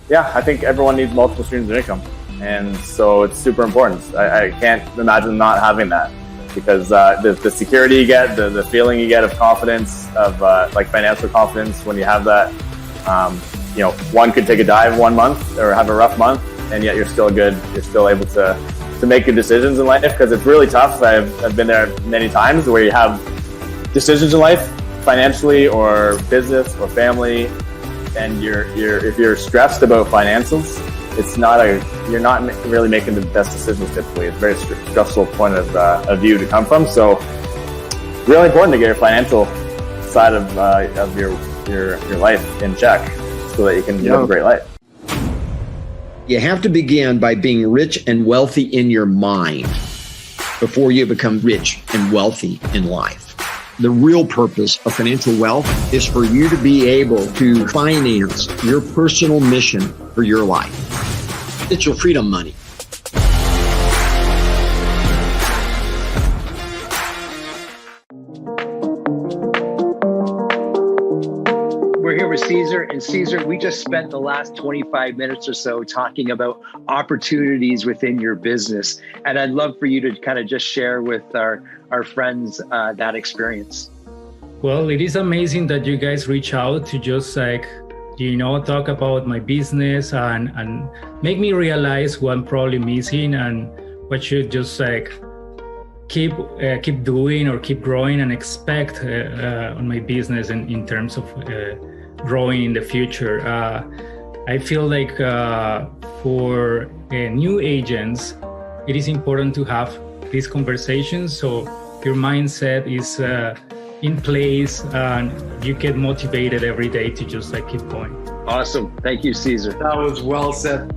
yeah, I think everyone needs multiple streams of income. And so it's super important. I can't imagine not having that, because the security you get, the feeling you get of confidence, of like financial confidence when you have that. You know, one could take a dive 1 month or have a rough month, and yet you're still good. You're still able to make good decisions in life, because it's really tough. I've been there many times where you have decisions in life, financially or business or family, and if you're stressed about financials, you're not really making the best decisions typically. It's a very stressful point of view to come from. So really important to get your financial side of your life in check, so that you can live a great life. You have to begin by being rich and wealthy in your mind before you become rich and wealthy in life. The real purpose of financial wealth is for you to be able to finance your personal mission for your life. It's your freedom money. We're here with Caesar, and Caesar, we just spent the last 25 minutes or so talking about opportunities within your business. And I'd love for you to kind of just share with our friends that experience. Well, it is amazing that you guys reach out to just talk about my business and make me realize what I'm probably missing and what should just keep doing or keep growing and expect on my business in terms of growing in the future. I feel like for new agents, it is important to have these conversations so your mindset is in place and you get motivated every day to just keep going. Awesome. Thank you, Caesar. That was well said.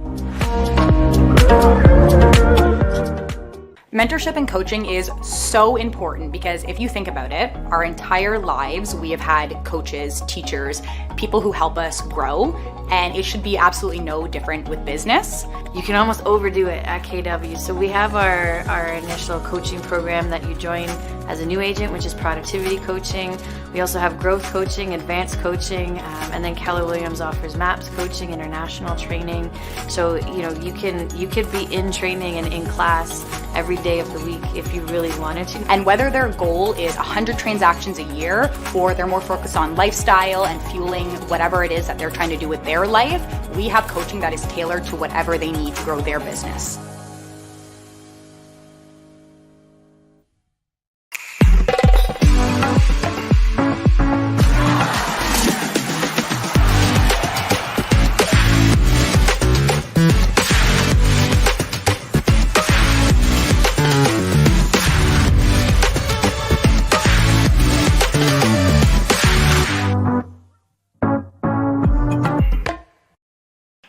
Mentorship and coaching is so important because if you think about it, our entire lives we have had coaches, teachers, people who help us grow, and it should be absolutely no different with business. You can almost overdo it at KW. So we have our initial coaching program that you join as a new agent, which is productivity coaching. We also have growth coaching, advanced coaching, and then Keller Williams offers MAPS coaching, international training. So you could be in training and in class every day of the week if you really wanted to. And whether their goal is 100 transactions a year or they're more focused on lifestyle and fueling whatever it is that they're trying to do with their life, we have coaching that is tailored to whatever they need to grow their business.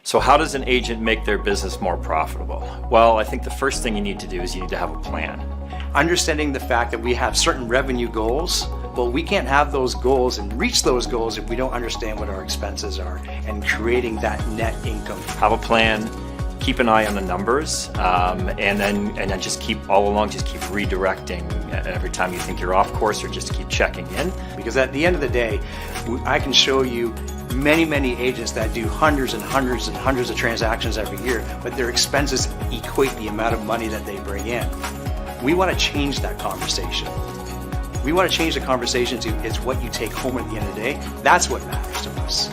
So how does an agent make their business more profitable? Well, I think the first thing you need to do is you need to have a plan. Understanding the fact that we have certain revenue goals, but we can't have those goals and reach those goals if we don't understand what our expenses are, and creating that net income. Have a plan, keep an eye on the numbers, and then just keep redirecting every time you think you're off course, or just keep checking in. Because at the end of the day, I can show you many agents that do hundreds and hundreds and hundreds of transactions every year, but their expenses equate the amount of money that they bring in. We want to change that conversation. We want to change the conversation to it's what you take home at the end of the day. That's what matters to us.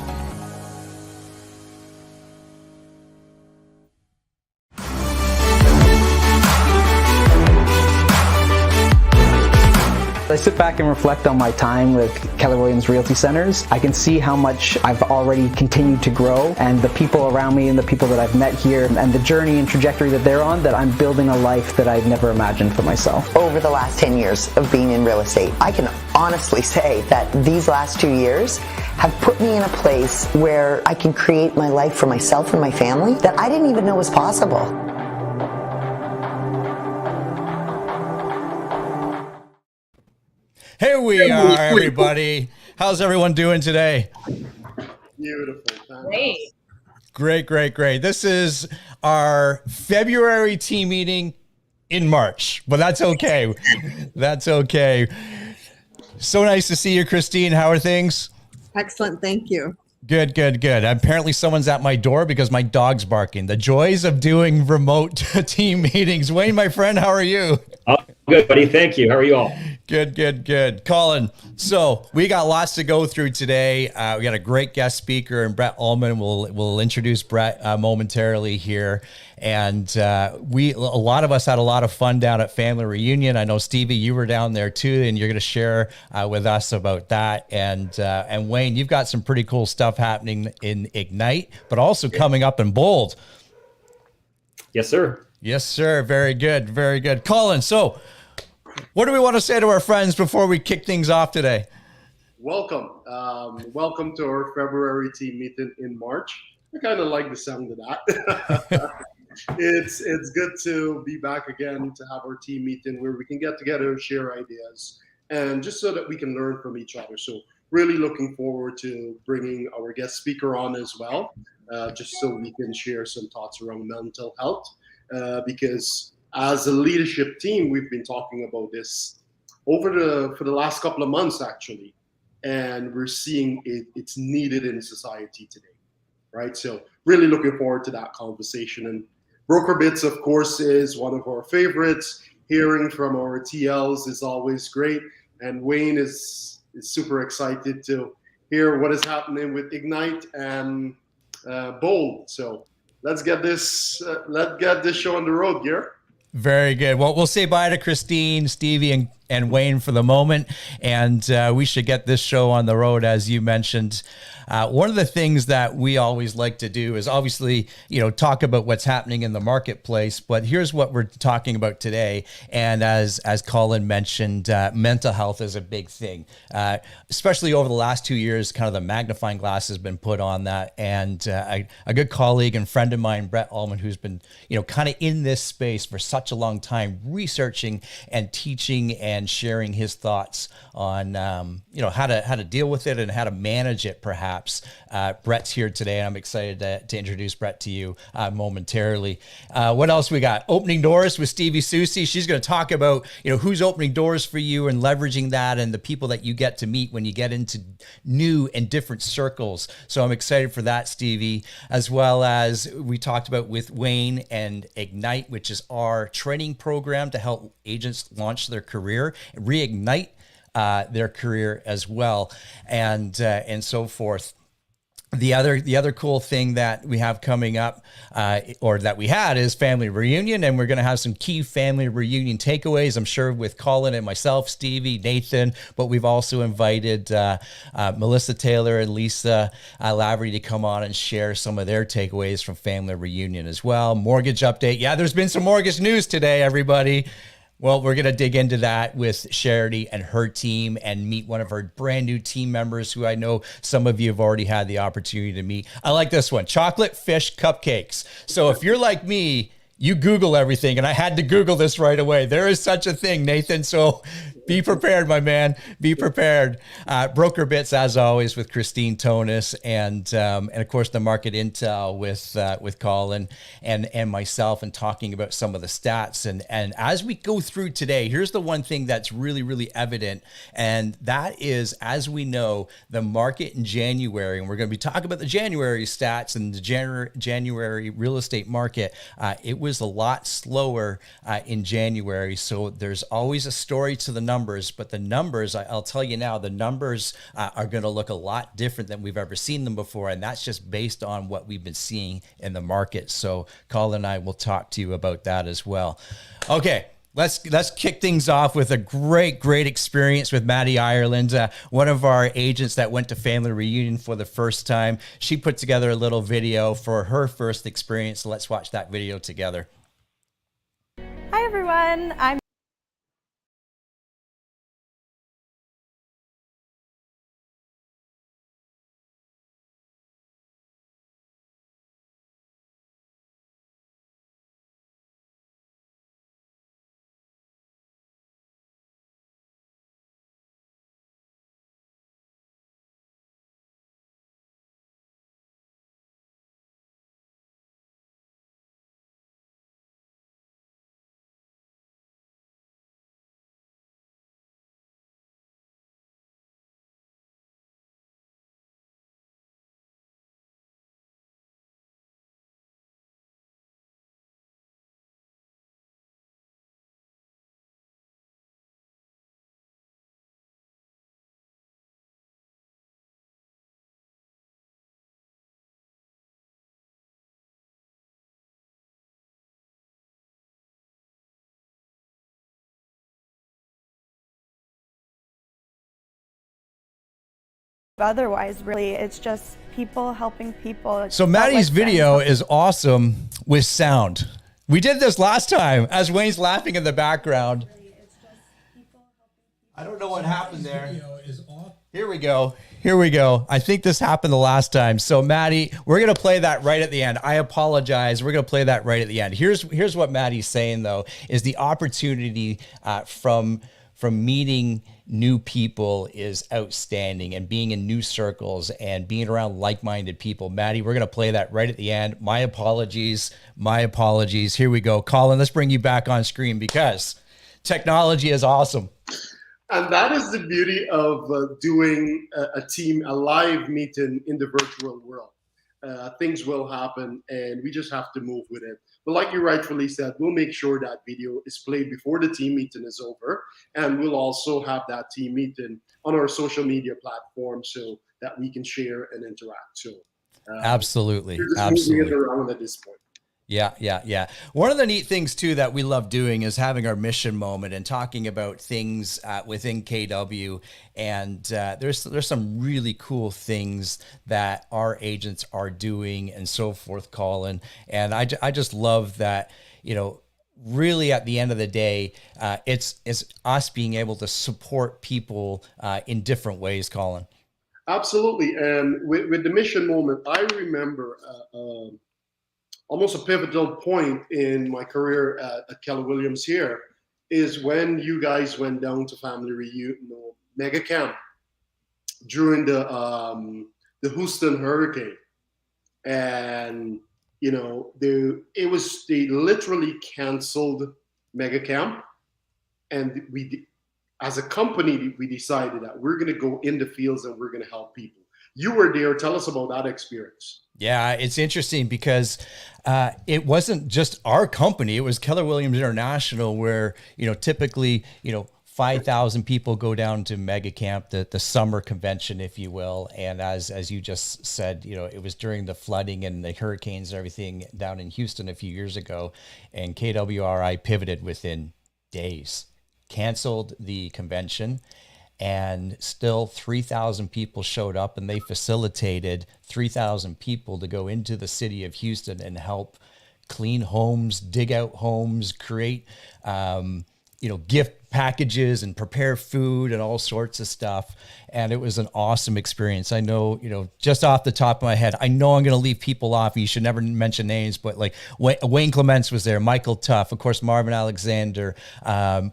I sit back and reflect on my time with Keller Williams Realty Centers. I can see how much I've already continued to grow, and the people around me and the people that I've met here and the journey and trajectory that they're on, that I'm building a life that I've never imagined for myself. Over the last 10 years of being in real estate, I can honestly say that these last 2 years have put me in a place where I can create my life for myself and my family that I didn't even know was possible. Here we are, everybody. How's everyone doing today? Beautiful. Great. This is our February team meeting in March, but that's okay. That's okay. So nice to see you, Christine. How are things? Excellent. Thank you. Good, good, good. Apparently someone's at my door because my dog's barking. The joys of doing remote team meetings. Wayne, my friend, how are you? Oh, good, buddy. Thank you. How are you all? Good, good, good. Colin, so we got lots to go through today. We got a great guest speaker, and Brett Ullman. We'll introduce Brett momentarily here. And a lot of us had a lot of fun down at Family Reunion. I know, Stevie, you were down there too, and you're going to share with us about that. And Wayne, you've got some pretty cool stuff happening in Ignite, but also coming up in Bold. Yes, sir. Yes, sir. Very good. Very good. Colin, so what do we want to say to our friends before we kick things off today? Welcome. Welcome to our February team meeting in March. I kind of like the sound of that. It's good to be back again, to have our team meeting where we can get together, share ideas, and just so that we can learn from each other. So really looking forward to bringing our guest speaker on as well, just so we can share some thoughts around mental health. Because as a leadership team, we've been talking about this for the last couple of months, actually, and we're seeing it's needed in society today, right? So really looking forward to that conversation. And Broker Bits, of course, is one of our favorites. Hearing from our TLs is always great, and Wayne is super excited to hear what is happening with Ignite and Bold. So let's get this show on the road, Gear. Very good. Well, we'll say bye to Christine, Stevie, and Wayne for the moment, and we should get this show on the road, as you mentioned. One of the things that we always like to do is obviously, talk about what's happening in the marketplace, but here's what we're talking about today. And as Colin mentioned, mental health is a big thing, especially over the last 2 years. Kind of the magnifying glass has been put on that. And a good colleague and friend of mine, Brett Ullman, who's been, kind of in this space for such a long time, researching and teaching and sharing his thoughts on, how to deal with it and how to manage it, perhaps. Brett's here today, and I'm excited to introduce Brett to you momentarily. What else we got? Opening doors with Stevie Susie. She's going to talk about, who's opening doors for you and leveraging that and the people that you get to meet when you get into new and different circles. So I'm excited for that, Stevie, as well as we talked about with Wayne and Ignite, which is our training program to help agents launch their career, reignite their career as well, and so forth. The other cool thing that we have coming up, or that we had, is Family Reunion, and we're going to have some key Family Reunion takeaways, I'm sure, with Colin and myself, Stevie, Nathan, but we've also invited Melissa Taylor and Lisa Lavery to come on and share some of their takeaways from Family Reunion as well. Mortgage update. Yeah, there's been some mortgage news today, everybody. Well, we're going to dig into that with Charity and her team and meet one of her brand new team members who I know some of you have already had the opportunity to meet. I like this one, chocolate fish cupcakes. So if you're like me, you Google everything, and I had to Google this right away. There is such a thing, Nathan. So be prepared, my man. Be prepared. Broker Bits, as always, with Christine Tonus, and of course the market intel with Colin and myself, and talking about some of the stats. And as we go through today, here's the one thing that's really, really evident, and that is, as we know, the market in January, and we're going to be talking about the January stats and the January real estate market. It was a lot slower in January. So there's always a story to the numbers, but the numbers, I'll tell you now, the numbers are going to look a lot different than we've ever seen them before. And that's just based on what we've been seeing in the market. So Colin and I will talk to you about that as well. Okay. Let's kick things off with a great experience with Maddie Ireland, one of our agents that went to Family Reunion for the first time. She put together a little video for her first experience. So let's watch that video together. Hi everyone, I'm otherwise, really. It's just people helping people. So Maddie's video is awesome with sound. We did this last time as Wayne's laughing in the background. I don't know what happened there. Here we go. Here we go. I think this happened the last time. So Maddie, we're going to play that right at the end. I apologize. We're going to play that right at the end. Here's what Maddie's saying, though, is the opportunity from meeting new people is outstanding, and being in new circles and being around like-minded people. Maddie, we're going to play that right at the end. My apologies. My apologies. Here we go. Colin, let's bring you back on screen because technology is awesome. And that is the beauty of doing a live meeting in the virtual world. Things will happen and we just have to move with it. But like you rightfully said, we'll make sure that video is played before the team meeting is over. And we'll also have that team meeting on our social media platform so that we can share and interact. So absolutely. We're just Absolutely. moving it around at this point. Yeah. One of the neat things too that we love doing is having our mission moment and talking about things within KW. And there's some really cool things that our agents are doing and so forth, Colin. And I just love that, really at the end of the day, it's us being able to support people in different ways, Colin. Absolutely. And with the mission moment, I remember almost a pivotal point in my career at Keller Williams here is when you guys went down to family reunion, mega camp during the Houston hurricane. And, they literally canceled mega camp. And we, as a company, we decided that we're going to go in the fields and we're going to help people. You were there. Tell us about that experience. Yeah, it's interesting because it wasn't just our company. It was Keller Williams International where, typically, 5,000 people go down to Mega Camp, the summer convention, if you will. And as you just said, it was during the flooding and the hurricanes and everything down in Houston a few years ago. And KWRI pivoted within days, canceled the convention. And still 3,000 people showed up, and they facilitated 3,000 people to go into the city of Houston and help clean homes, dig out homes, create, gift packages and prepare food and all sorts of stuff. And it was an awesome experience. I know, just off the top of my head, I know I'm going to leave people off. You should never mention names, but like Wayne Clements was there, Michael Tuff, of course, Marvin Alexander, Brian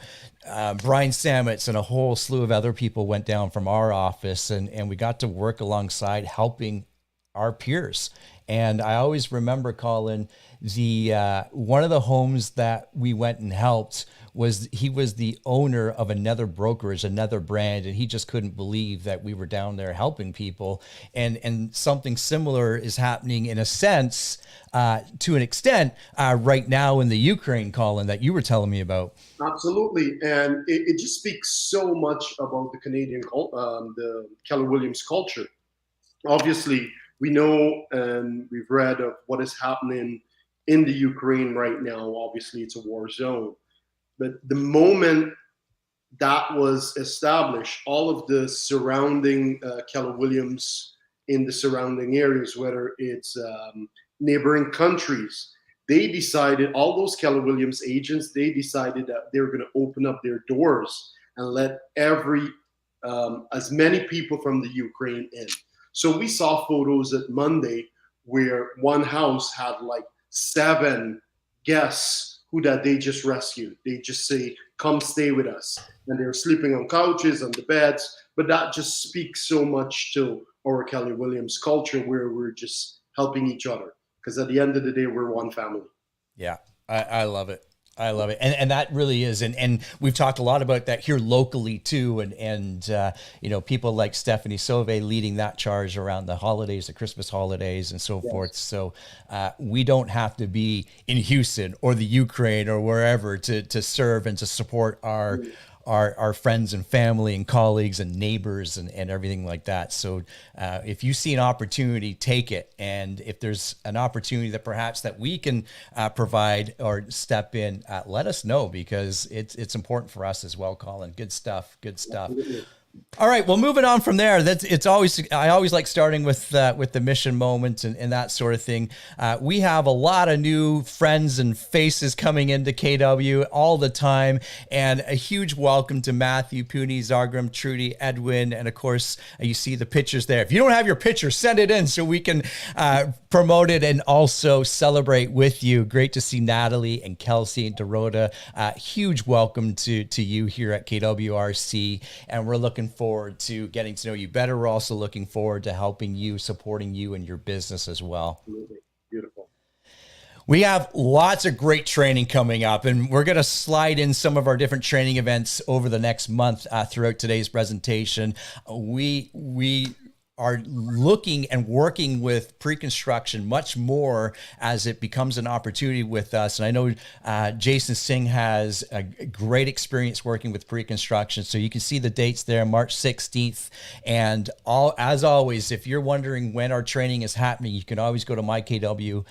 Sametz, and a whole slew of other people went down from our office, and we got to work alongside helping our peers. And I always remember, Colin, one of the homes that we went and helped he was the owner of another brokerage, another brand, and he just couldn't believe that we were down there helping people. And something similar is happening in a sense, to an extent, right now in the Ukraine, Colin, that you were telling me about. Absolutely. And it just speaks so much about the Canadian, the Keller Williams culture. Obviously, we know and we've read of what is happening in the Ukraine right now. Obviously, it's a war zone. But the moment that was established, all of the surrounding Keller Williams in the surrounding areas, whether it's neighboring countries, they decided, all those Keller Williams agents, they decided that they were going to open up their doors and let as many people from the Ukraine in. So we saw photos at Monday where one house had like 7 guests that they just rescued. They just say, come stay with us. And they're sleeping on couches, on the beds. But that just speaks so much to our Keller Williams culture where we're just helping each other. Because at the end of the day, we're one family. Yeah, I love it. I love it. And that really is. And we've talked a lot about that here locally too. And people like Stephanie Sauve leading that charge around the holidays, the Christmas holidays and so forth. So we don't have to be in Houston or the Ukraine or wherever to serve and to support our friends and family and colleagues and neighbors and everything like that. So if you see an opportunity, take it. And if there's an opportunity that perhaps that we can provide or step in, let us know, because it's important for us as well, Colin. Good stuff. Good stuff. All right. Well, moving on from there, I always like starting with the mission moment and that sort of thing. We have a lot of new friends and faces coming into KW all the time, and a huge welcome to Matthew, Puni, Zargram, Trudy, Edwin, and of course, you see the pictures there. If you don't have your picture, send it in so we can promote it and also celebrate with you. Great to see Natalie and Kelsey and Dorota. Huge welcome to you here at KWRC, and we're looking forward to getting to know you better. We're also looking forward to helping you, supporting you and your business as well. Absolutely. Beautiful. We have lots of great training coming up, and we're going to slide in some of our different training events over the next month throughout today's presentation. We are looking and working with pre-construction much more as it becomes an opportunity with us. And I know Jason Singh has a great experience working with pre-construction. So you can see the dates there, March 16th. And as always, if you're wondering when our training is happening, you can always go to mykwrc.ca,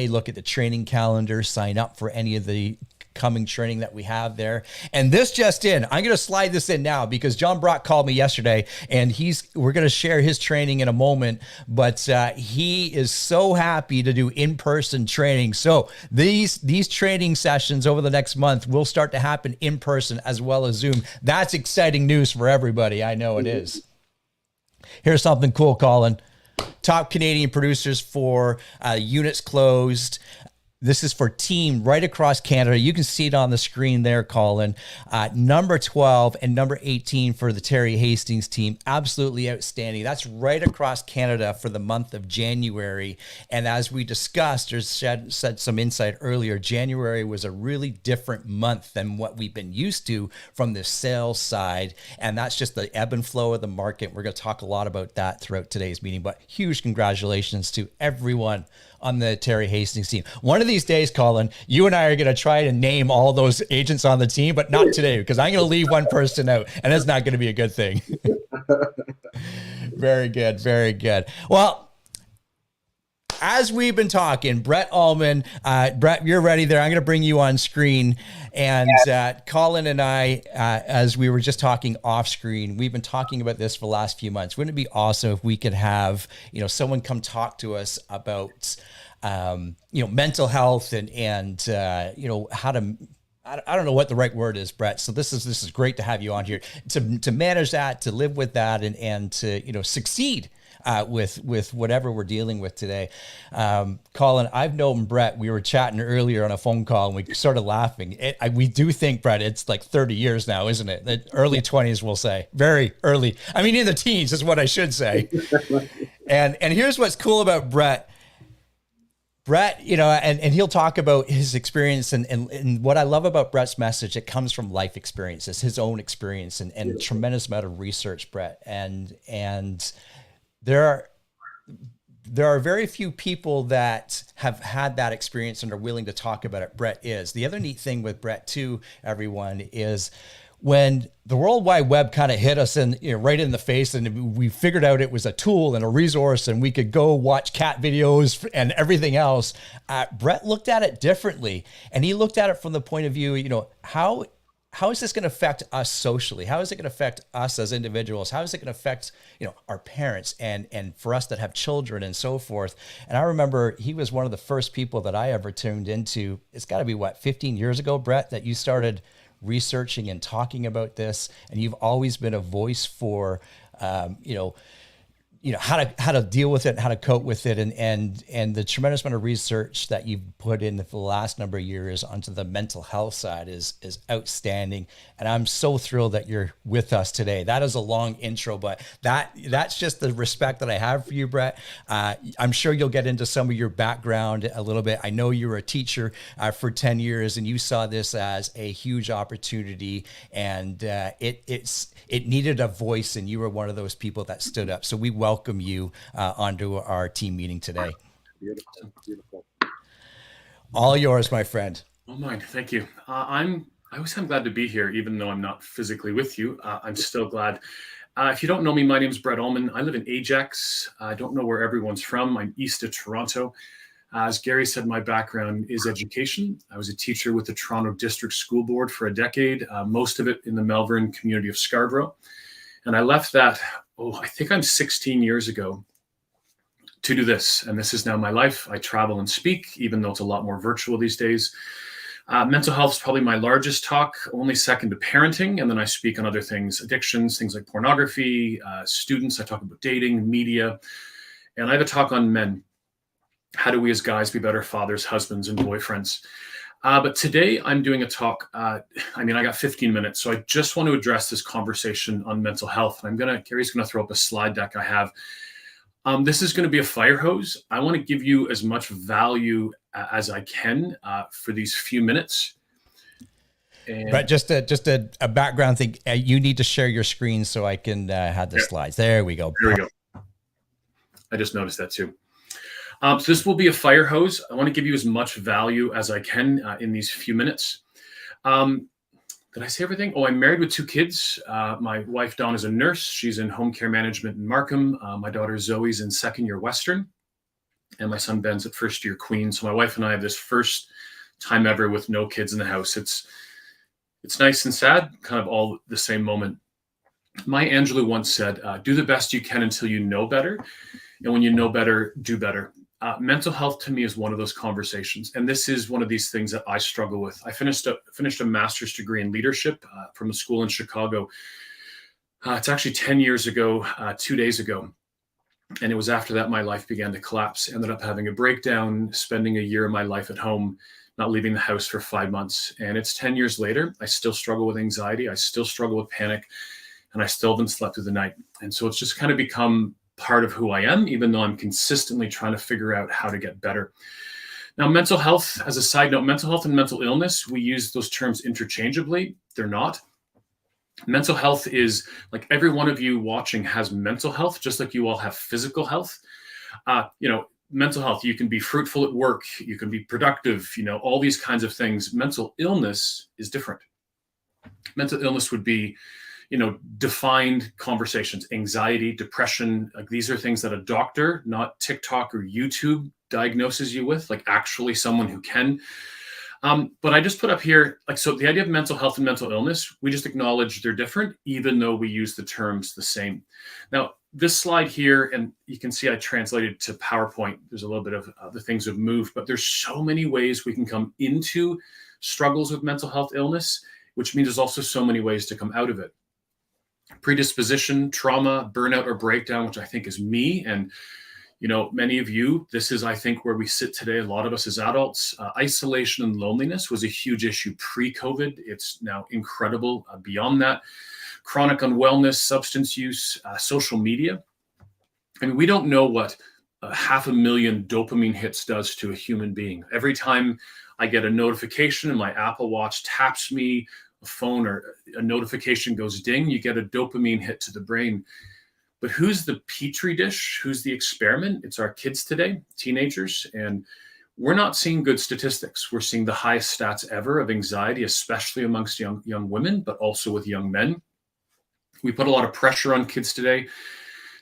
look at the training calendar, sign up for any of the coming training that we have there. And this just in, I'm going to slide this in now because John Brock called me yesterday, and we're going to share his training in a moment, but he is so happy to do in-person training. So these training sessions over the next month will start to happen in person as well as Zoom. That's exciting news for everybody. I know it is. Here's something cool, Colin. Top Canadian producers for units closed. This is for team right across Canada. You can see it on the screen there, Colin. Number 12 and number 18 for the Terry Hastings team. Absolutely outstanding. That's right across Canada for the month of January. And as we discussed or said some insight earlier, January was a really different month than what we've been used to from the sales side. And that's just the ebb and flow of the market. We're going to talk a lot about that throughout today's meeting. But huge congratulations to everyone on the Terry Hastings team. One of these days, Colin, you and I are going to try to name all those agents on the team, but not today because I'm going to leave one person out, and it's not going to be a good thing. Very good. Very good. Well, as we've been talking, Brett Ullman, Brett, you're ready there. I'm going to bring you on screen. And Colin and I, as we were just talking off screen, we've been talking about this for the last few months. Wouldn't it be awesome if we could have, someone come talk to us about, mental health and how to, I don't know what the right word is, Brett. So this is great to have you on here to manage that, to live with that and to, succeed with whatever we're dealing with today. Colin, I've known Brett. We were chatting earlier on a phone call and we started laughing. We do think, Brett, it's like 30 years now, isn't it? The early 20s, we'll say. Very early. I mean, in the teens is what I should say. And here's what's cool about Brett. Brett, and he'll talk about his experience and what I love about Brett's message, it comes from life experiences, his own experience and a tremendous amount of research, Brett. And there are very few people that have had that experience and are willing to talk about it. Brett is. The other neat thing with Brett too, everyone, is when the World Wide Web kind of hit us right in the face and we figured out it was a tool and a resource and we could go watch cat videos and everything else, Brett looked at it differently. And he looked at it from the point of view, how is this going to affect us socially? How is it going to affect us as individuals? How is it going to affect, our parents and for us that have children and so forth? And I remember he was one of the first people that I ever tuned into. It's got to be 15 years ago, Brett, that you started researching and talking about this. And you've always been a voice for, how to deal with it and how to cope with it. And the tremendous amount of research that you've put in for the last number of years onto the mental health side is outstanding. And I'm so thrilled that you're with us today. That is a long intro, but that's just the respect that I have for you, Brett. I'm sure you'll get into some of your background a little bit. I know you were a teacher for 10 years and you saw this as a huge opportunity and it needed a voice and you were one of those people that stood up. So we welcome you onto our team meeting today. Beautiful, beautiful. All yours, my friend. Oh, mine. Thank you. I always am glad to be here, even though I'm not physically with you. I'm still glad. If you don't know me, my name is Brett Ullman. I live in Ajax. I don't know where everyone's from. I'm east of Toronto. As Gary said, my background is education. I was a teacher with the Toronto District School Board for a decade, most of it in the Melbourne community of Scarborough. And I left that, I think I'm 16 years ago to do this. And this is now my life. I travel and speak, even though it's a lot more virtual these days. Mental health is probably my largest talk, only second to parenting. And then I speak on other things, addictions, things like pornography, students. I talk about dating, media. And I have a talk on men. How do we as guys be better fathers, husbands, and boyfriends? But today I'm doing a talk. I got 15 minutes. So I just want to address this conversation on mental health. And Gary's going to throw up a slide deck I have. This is going to be a fire hose. I want to give you as much value as I can for these few minutes. But just a background thing. You need to share your screen so I can have the slides. There we go. There we go. I just noticed that too. So this will be a fire hose. I want to give you as much value as I can in these few minutes. Did I say everything? I'm married with 2 kids. My wife, Dawn, is a nurse. She's in home care management in Markham. My daughter, Zoe's in second year Western. And my son, Ben's at first year Queen. So my wife and I have this first time ever with no kids in the house. It's nice and sad, kind of all the same moment. Maya Angelou once said, do the best you can until you know better. And when you know better, do better. Mental health to me is one of those conversations. And this is one of these things that I struggle with. I finished a master's degree in leadership from a school in Chicago. It's actually 10 years ago, 2 days ago. And it was after that my life began to collapse. Ended up having a breakdown, spending a year of my life at home, not leaving the house for 5 months. And it's 10 years later. I still struggle with anxiety. I still struggle with panic. And I still haven't slept through the night. And so it's just kind of become part of who I am, even though I'm consistently trying to figure out how to get better. Now, mental health, as a side note, mental health and mental illness, we use those terms interchangeably. They're not. Mental health is like every one of you watching has mental health, just like you all have physical health. Mental health, you can be fruitful at work, you can be productive, all these kinds of things. Mental illness is different. Mental illness would be defined conversations, anxiety, depression. Like these are things that a doctor, not TikTok or YouTube, diagnoses you with, like actually someone who can. But I just put up here, so the idea of mental health and mental illness, we just acknowledge they're different, even though we use the terms the same. Now, this slide here, and you can see I translated to PowerPoint. There's a little bit of the things have moved, but there's so many ways we can come into struggles with mental health illness, which means there's also so many ways to come out of it. Predisposition, trauma, burnout, or breakdown, which I think is me. And, many of you, this is, I think, where we sit today. A lot of us as adults, isolation and loneliness was a huge issue pre-COVID. It's now incredible beyond that. Chronic unwellness, substance use, social media. I mean, we don't know what 500,000 dopamine hits does to a human being. Every time I get a notification and my Apple Watch taps me, a phone or a notification goes ding, you get a dopamine hit to the brain. But who's the petri dish? Who's the experiment? It's our kids today, teenagers. And we're not seeing good statistics. We're seeing the highest stats ever of anxiety, especially amongst young women, but also with young men. We put a lot of pressure on kids today.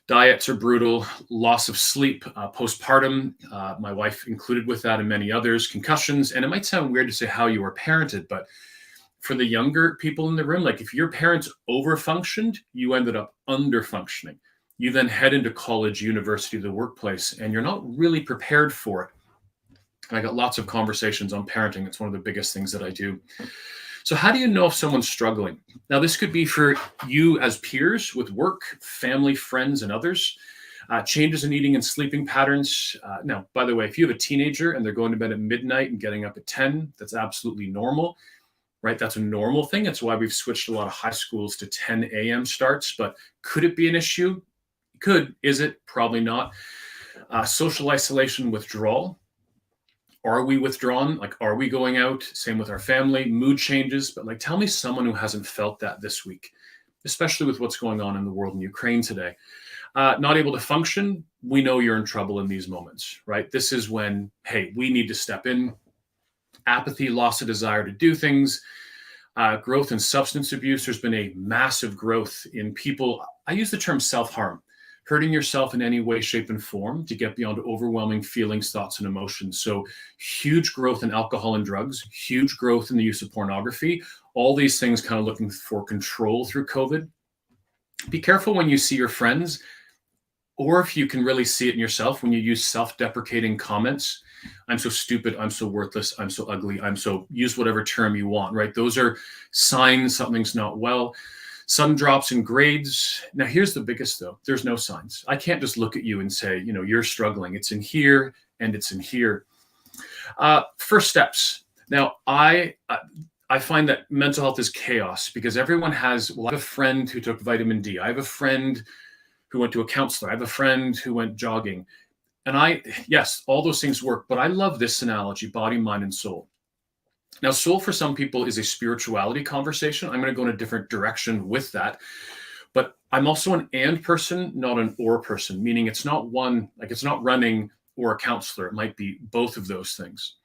Diets are brutal, loss of sleep, postpartum, my wife included with that and many others, concussions. And it might sound weird to say how you were parented, but for the younger people in the room, like if your parents overfunctioned, you ended up underfunctioning. You then head into college, university, the workplace, and you're not really prepared for it. And I got lots of conversations on parenting. It's one of the biggest things that I do. So how do you know if someone's struggling? Now, this could be for you as peers with work, family, friends, and others. Changes in eating and sleeping patterns. Now, by the way, if you have a teenager and they're going to bed at midnight and getting up at 10, that's absolutely normal. Right? That's a normal thing. It's why we've switched a lot of high schools to 10 a.m. starts. But could it be an issue? It could. Is it? Probably not. Social isolation, withdrawal. Are we withdrawn? Like, are we going out? Same with our family. Mood changes. But tell me someone who hasn't felt that this week, especially with what's going on in the world in Ukraine today. Not able to function. We know you're in trouble in these moments, right? This is when, hey, we need to step in. Apathy, loss of desire to do things, growth in substance abuse. There's been a massive growth in people. I use the term self-harm. hurting yourself in any way, shape, and form to get beyond overwhelming feelings, thoughts, and emotions. So huge growth in alcohol and drugs, huge growth in the use of pornography, all these things kind of looking for control through COVID. Be careful when you see your friends, or if you can really see it in yourself, when you use self-deprecating comments. I'm so stupid, I'm so worthless, I'm so ugly, use whatever term you want, right? Those are signs something's not well. Some drops in grades. Now, here's the biggest though. There's no signs. I can't just look at you and say, you're struggling. It's in here and it's in here. First steps. Now, I find that mental health is chaos because everyone has, I have a friend who took vitamin D. I have a friend who went to a counselor. I have a friend who went jogging. And yes, all those things work, but I love this analogy, body, mind, and soul. Now, soul for some people is a spirituality conversation. I'm going to go in a different direction with that. But I'm also an and person, not an or person, meaning it's not one, like it's not running or a counselor. It might be both of those things.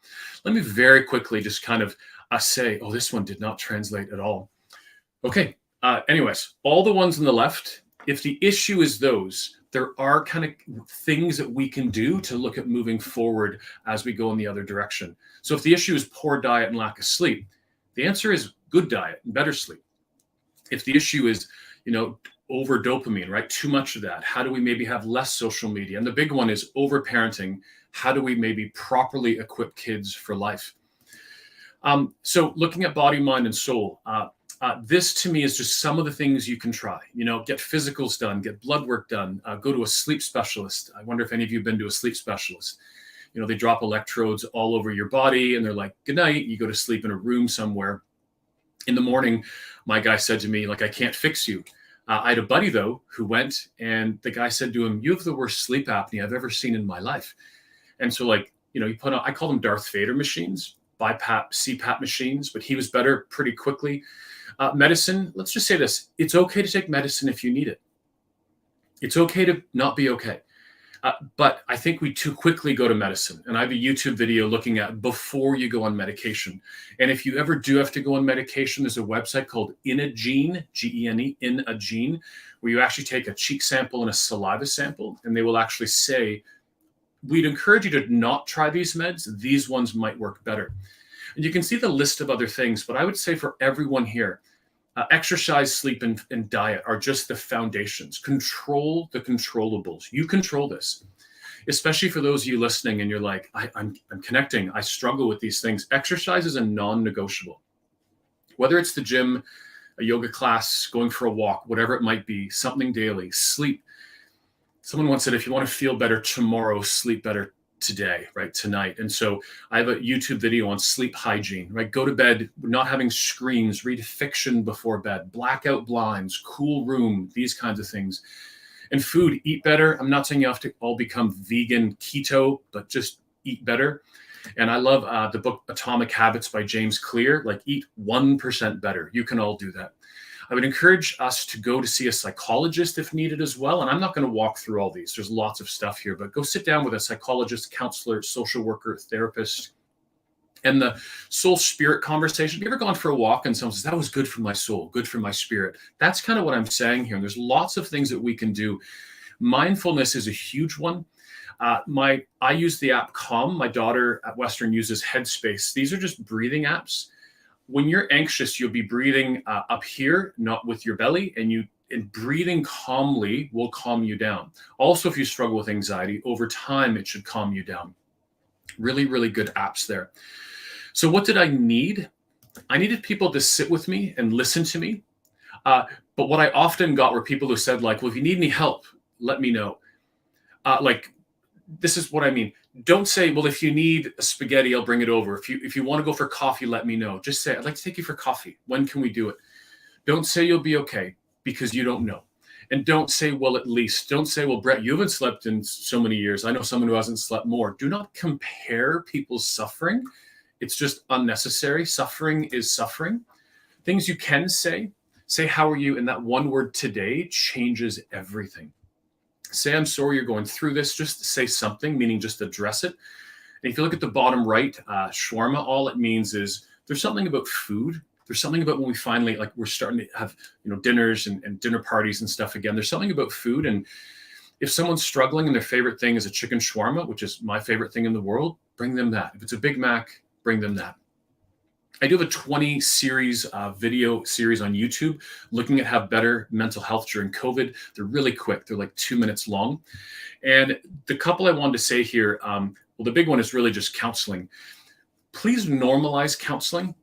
Let me very quickly just kind of say, oh, this one did not translate at all. Okay. Anyways, all the ones on the left, if the issue is those, there are kind of things that we can do to look at moving forward as we go in the other direction. So if the issue is poor diet and lack of sleep, the answer is good diet and better sleep. If the issue is, over dopamine, right? Too much of that. How do we maybe have less social media? And the big one is over parenting. How do we maybe properly equip kids for life? So looking at body, mind, and soul, this to me is just some of the things you can try. Get physicals done, get blood work done, go to a sleep specialist. I wonder if any of you have been to a sleep specialist. They drop electrodes all over your body and they're like, good night. You go to sleep in a room somewhere. In the morning, my guy said to me, like, I can't fix you. I had a buddy though, who went and the guy said to him, you have the worst sleep apnea I've ever seen in my life. And so you put on, I call them Darth Vader machines, BiPAP, CPAP machines, but he was better pretty quickly. Medicine, let's just say this. It's okay to take medicine if you need it. It's okay to not be okay. But I think we too quickly go to medicine. And I have a YouTube video looking at before you go on medication. And if you ever do have to go on medication, there's a website called In a Gene, G-E-N-E, In a Gene, where you actually take a cheek sample and a saliva sample, and they will actually say, we'd encourage you to not try these meds. These ones might work better. And you can see the list of other things, but I would say for everyone here, exercise, sleep, and diet are just the foundations. Control the controllables. You control this, especially for those of you listening and you're like, I'm connecting. I struggle with these things. Exercise is a non-negotiable. Whether it's the gym, a yoga class, going for a walk, whatever it might be, something daily. Sleep. Someone once said, if you want to feel better tomorrow, sleep better today, right? Tonight. And so I have a YouTube video on sleep hygiene, right? Go to bed, not having screens, read fiction before bed, blackout blinds, cool room, these kinds of things. And food, eat better. I'm not saying you have to all become vegan keto, but just eat better. And I love the book Atomic Habits by James Clear, like eat 1% better. You can all do that. I would encourage us to go to see a psychologist if needed as well. And I'm not going to walk through all these. There's lots of stuff here, but go sit down with a psychologist, counselor, social worker, therapist. And the soul spirit conversation. Have you ever gone for a walk and someone says, that was good for my soul, good for my spirit? That's kind of what I'm saying here. And there's lots of things that we can do. Mindfulness is a huge one. I use the app Calm. My daughter at Western uses Headspace. These are just breathing apps. When you're anxious, you'll be breathing up here, not with your belly, and breathing calmly will calm you down. Also, if you struggle with anxiety, over time, it should calm you down. Really, really good apps there. So what did I need? I needed people to sit with me and listen to me. But what I often got were people who said, like, well, if you need any help, let me know. This is what I mean. Don't say, well, if you need a spaghetti, I'll bring it over. If you want to go for coffee, let me know. Just say, I'd like to take you for coffee. When can we do it? Don't say you'll be okay because you don't know. And don't say, well, at least. Don't say, well, Brett, you haven't slept in so many years. I know someone who hasn't slept more. Do not compare people's suffering. It's just unnecessary. Suffering is suffering. Things you can say, how are you? And that one word today changes everything. Say, I'm sorry you're going through this. Just say something, meaning just address it. And if you look at the bottom right, shawarma, all it means is there's something about food. There's something about when we finally, we're starting to have, dinners and dinner parties and stuff again. There's something about food. And If someone's struggling and their favorite thing is a chicken shawarma, which is my favorite thing in the world, bring them that. If it's a Big Mac, bring them that. I do have a 20 series video series on YouTube looking at how better mental health during COVID. They're really quick. They're like 2 minutes long. And the couple I wanted to say here, well, the big one is really just counseling. Please normalize counseling.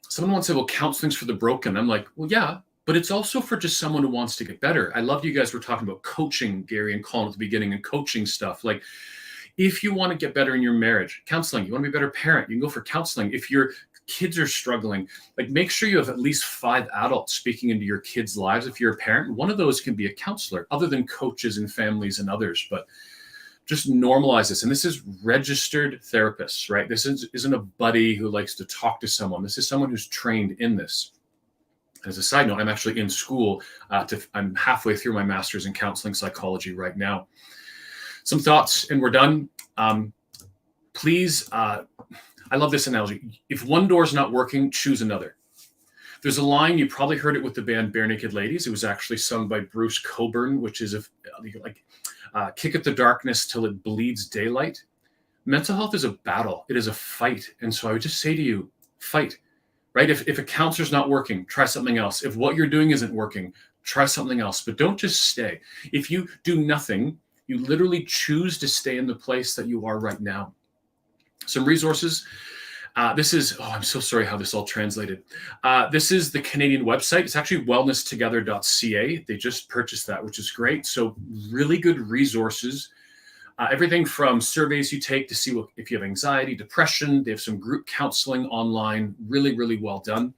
Someone once said, well, counseling's for the broken. I'm like, well, yeah, but it's also for just someone who wants to get better. I love you guys were talking about coaching, Gary and Colin at the beginning, and coaching stuff. Like, if you want to get better in your marriage, counseling. You want to be a better parent, you can go for counseling. If your kids are struggling, like, make sure you have at least 5 adults speaking into your kids' lives. If you're a parent, one of those can be a counselor, other than coaches and families and others. But just normalize this. And this is registered therapists, right? This isn't a buddy who likes to talk to someone. This is someone who's trained in this. As a side note, I'm actually in school. I'm halfway through my master's in counseling psychology right now. Some thoughts, and we're done. Please, I love this analogy. If one door is not working, choose another. There's a line, you probably heard it with the band Bare Naked Ladies. It was actually sung by Bruce Cockburn, which is kick at the darkness till it bleeds daylight. Mental health is a battle. It is a fight. And so I would just say to you, fight, right? If a counselor's not working, try something else. If what you're doing isn't working, try something else. But don't just stay. If you do nothing, you literally choose to stay in the place that you are right now. Some resources. This is, I'm so sorry how this all translated. This is the Canadian website. It's actually wellnesstogether.ca. They just purchased that, which is great. So really good resources. Everything from surveys you take to see if you have anxiety, depression. They have some group counseling online. Really, really well done.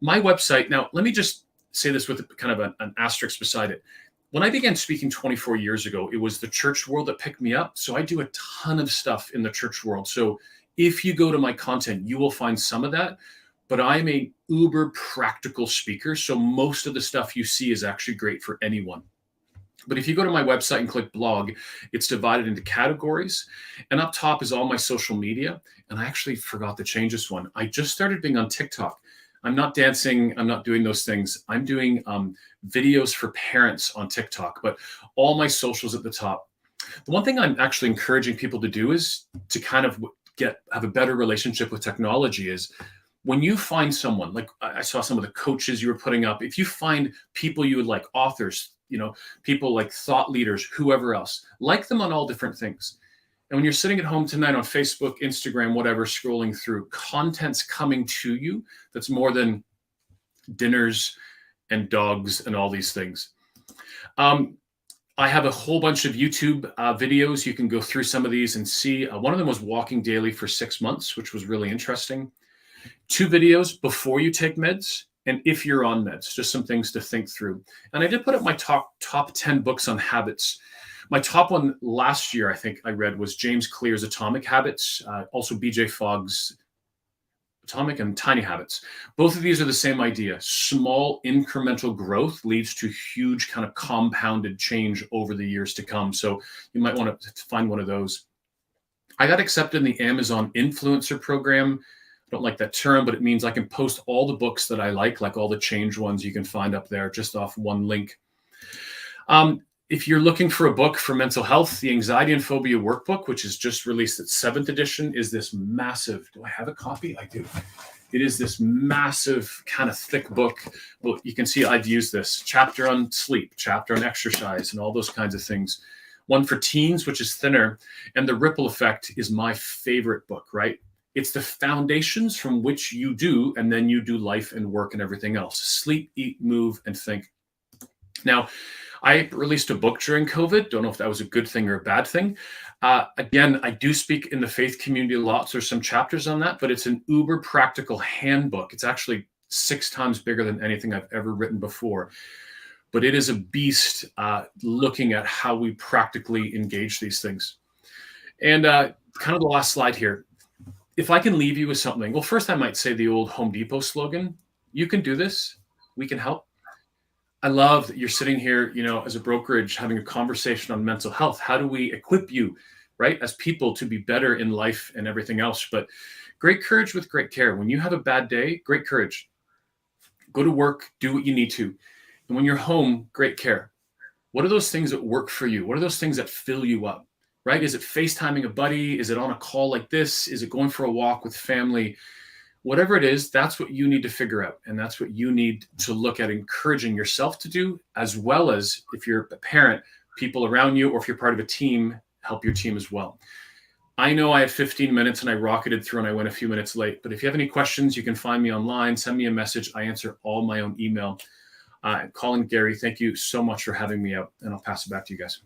My website, now let me just say this with kind of an asterisk beside it. When I began speaking 24 years ago, it was the church world that picked me up. So I do a ton of stuff in the church world. So if you go to my content, you will find some of that. But I'm a uber practical speaker. So most of the stuff you see is actually great for anyone. But if you go to my website and click blog, it's divided into categories. And up top is all my social media. And I actually forgot to change this one. I just started being on TikTok. I'm not dancing. I'm not doing those things. I'm doing videos for parents on TikTok, but all my socials at the top. The one thing I'm actually encouraging people to do is to kind of have a better relationship with technology is when you find someone, like I saw some of the coaches you were putting up, if you find people you would like, authors, people like thought leaders, whoever else, like them on all different things. And when you're sitting at home tonight on Facebook, Instagram, whatever, scrolling through, content's coming to you that's more than dinners and dogs and all these things. I have a whole bunch of YouTube videos. You can go through some of these and see. One of them was walking daily for 6 months, which was really interesting. 2 videos before you take meds and if you're on meds, just some things to think through. And I did put up my top 10 books on habits. My top one last year, I think I read, was James Clear's Atomic Habits, also BJ Fogg's Atomic and Tiny Habits. Both of these are the same idea. Small incremental growth leads to huge kind of compounded change over the years to come. So you might want to find one of those. I got accepted in the Amazon Influencer Program. I don't like that term, but it means I can post all the books that I like all the change ones you can find up there just off one link. If you're looking for a book for mental health, the Anxiety and Phobia Workbook, which is just released its 7th edition, is this massive, do I have a copy? I do. It is this massive kind of thick book. Well, you can see I've used this chapter on sleep, chapter on exercise, and all those kinds of things. One for teens, which is thinner, and The Ripple Effect is my favorite book, right? It's the foundations from which you do, and then you do life and work and everything else. Sleep, eat, move, and think. Now, I released a book during COVID. Don't know if that was a good thing or a bad thing. Again, I do speak in the faith community a lot. So there's some chapters on that, but it's an uber practical handbook. It's actually 6 times bigger than anything I've ever written before. But it is a beast looking at how we practically engage these things. And kind of the last slide here. If I can leave you with something, well, first I might say the old Home Depot slogan, you can do this, we can help. I love that you're sitting here, as a brokerage, having a conversation on mental health. How do we equip you, right, as people to be better in life and everything else? But great courage with great care. When you have a bad day, great courage. Go to work, do what you need to. And when you're home, great care. What are those things that work for you? What are those things that fill you up, right? Is it FaceTiming a buddy? Is it on a call like this? Is it going for a walk with family? Whatever it is, that's what you need to figure out. And that's what you need to look at encouraging yourself to do, as well as if you're a parent, people around you, or if you're part of a team, help your team as well. I know I had 15 minutes and I rocketed through and I went a few minutes late, but if you have any questions, you can find me online, send me a message. I answer all my own email. Colin, Gary, thank you so much for having me out, and I'll pass it back to you guys.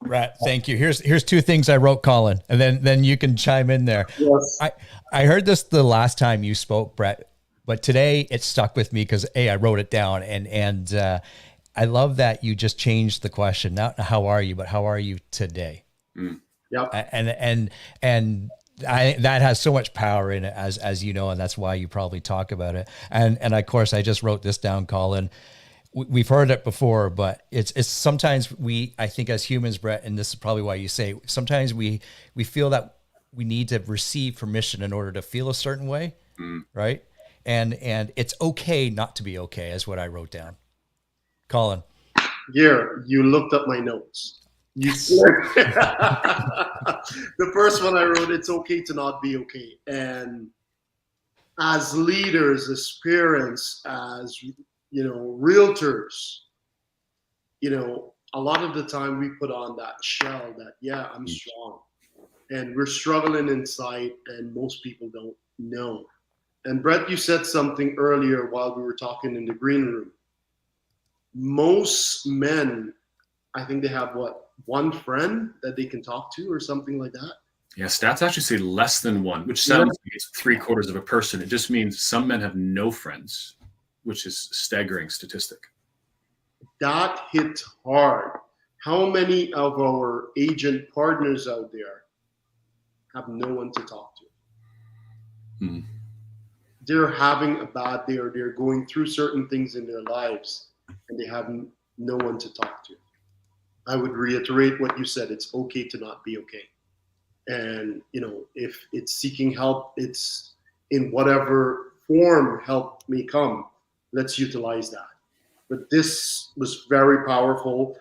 Brett, thank you. Here's two things I wrote, Colin, and then you can chime in there. Yes. I heard this the last time you spoke, Brett, but today it stuck with me because I wrote it down, and I love that you just changed the question. Not how are you, but how are you today? Yep. And that has so much power in it, as you know, and that's why you probably talk about it. And of course, I just wrote this down, Colin. We've heard it before, but it's sometimes I think as humans, Brett, and this is probably why you say, sometimes we feel that we need to receive permission in order to feel a certain way, right? And it's okay not to be okay, is what I wrote down. Colin. Here, you looked up my notes. Yes. The first one I wrote, it's okay to not be okay. And as leaders, as parents, as realtors, a lot of the time we put on that shell that, yeah, I'm strong. And we're struggling inside, and most people don't know. And Brett, you said something earlier while we were talking in the green room. Most men, I think they have one friend that they can talk to or something like that? Yeah, stats actually say less than one, which sounds like it's 3/4 of a person. It just means some men have no friends, which is a staggering statistic. That hit hard. How many of our agent partners out there have no one to talk to? They're having a bad day, or they're going through certain things in their lives, and they have no one to talk to. I would reiterate what you said. It's okay to not be okay. And, if it's seeking help, it's in whatever form help may come, let's utilize that. But this was very powerful.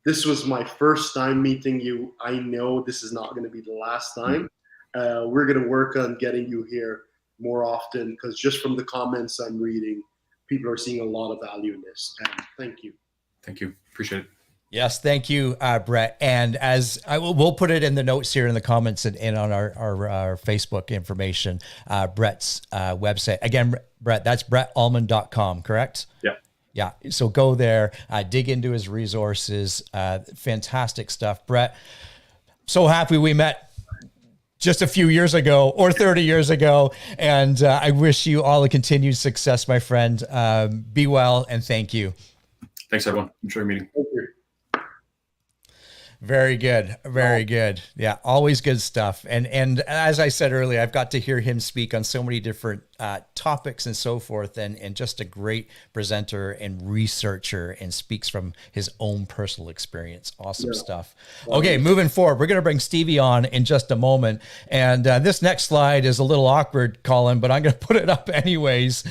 This was my first time meeting you. I know this is not going to be the last time. We're going to work on getting you here more often, because just from the comments I'm reading, people are seeing a lot of value in this. And thank you. Thank you. Appreciate it. Yes, thank you, Brett. And as we'll put it in the notes here in the comments and on our Facebook information, Brett's website. Again, Brett, that's brettallman.com, correct? Yeah. Yeah. So go there, dig into his resources. Fantastic stuff. Brett, so happy we met just a few years ago or 30 years ago. And I wish you all a continued success, my friend. Be well, and thank you. Thanks, everyone. Enjoy your meeting. Thank you. Very good. Very good. Yeah. Always good stuff. And as I said earlier, I've got to hear him speak on so many different topics and so forth, and just a great presenter and researcher, and speaks from his own personal experience. Awesome stuff. Okay. Moving forward, we're going to bring Stevie on in just a moment. And this next slide is a little awkward, Colin, but I'm going to put it up anyways.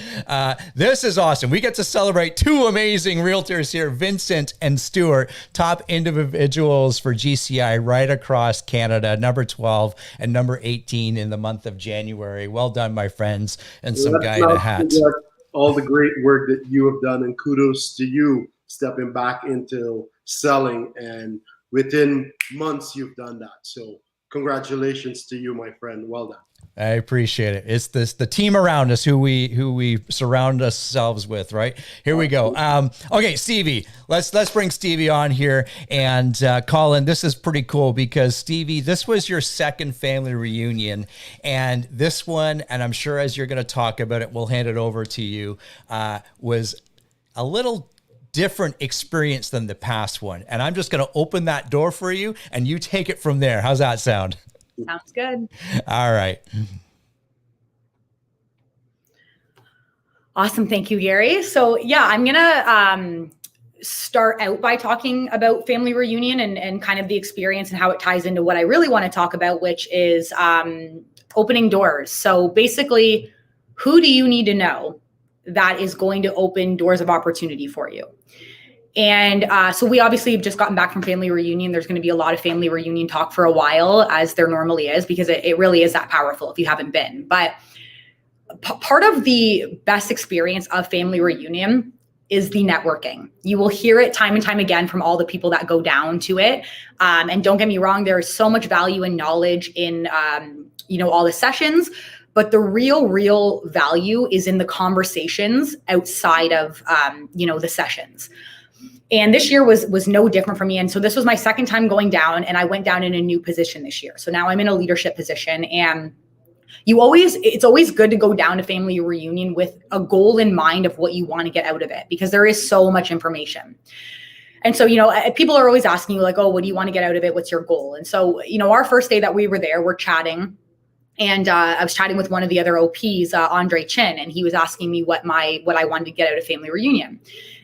This is awesome. We get to celebrate two amazing realtors here, Vincent and Stuart, top individuals for GCI right across Canada, number 12 and number 18 in the month of January. Well done, my friends, and some guy in a hat. All the great work that you have done, and kudos to you stepping back into selling, and within months you've done that. So congratulations to you, my friend. Well done. I appreciate it. It's the team around us who we surround ourselves with, right? Here we go. Okay, Stevie, let's bring Stevie on here. And Colin, this is pretty cool because Stevie, this was your second family reunion, and this one, and I'm sure as you're going to talk about it, we'll hand it over to you, was a little different experience than the past one. And I'm just going to open that door for you, and you take it from there. How's that sound? Sounds good. All right. Awesome. Thank you, Gary. So yeah, I'm going to start out by talking about family reunion and kind of the experience and how it ties into what I really want to talk about, which is opening doors. So basically, who do you need to know that is going to open doors of opportunity for you? And so we obviously have just gotten back from family reunion. There's going to be a lot of family reunion talk for a while, as there normally is, because it really is that powerful if you haven't been. But part of the best experience of family reunion is the networking. You will hear it time and time again from all the people that go down to it. And don't get me wrong, there is so much value and knowledge in, all the sessions. But the real value is in the conversations outside of, the sessions. And this year was no different for me. And so this was my second time going down, and I went down in a new position this year. So now I'm in a leadership position, and it's always good to go down to family reunion with a goal in mind of what you want to get out of it, because there is so much information. And so, people are always asking you like, oh, what do you want to get out of it? What's your goal? And so, our first day that we were there, we're chatting. And I was chatting with one of the other OPs, Andre Chin, and he was asking me what I wanted to get out of family reunion.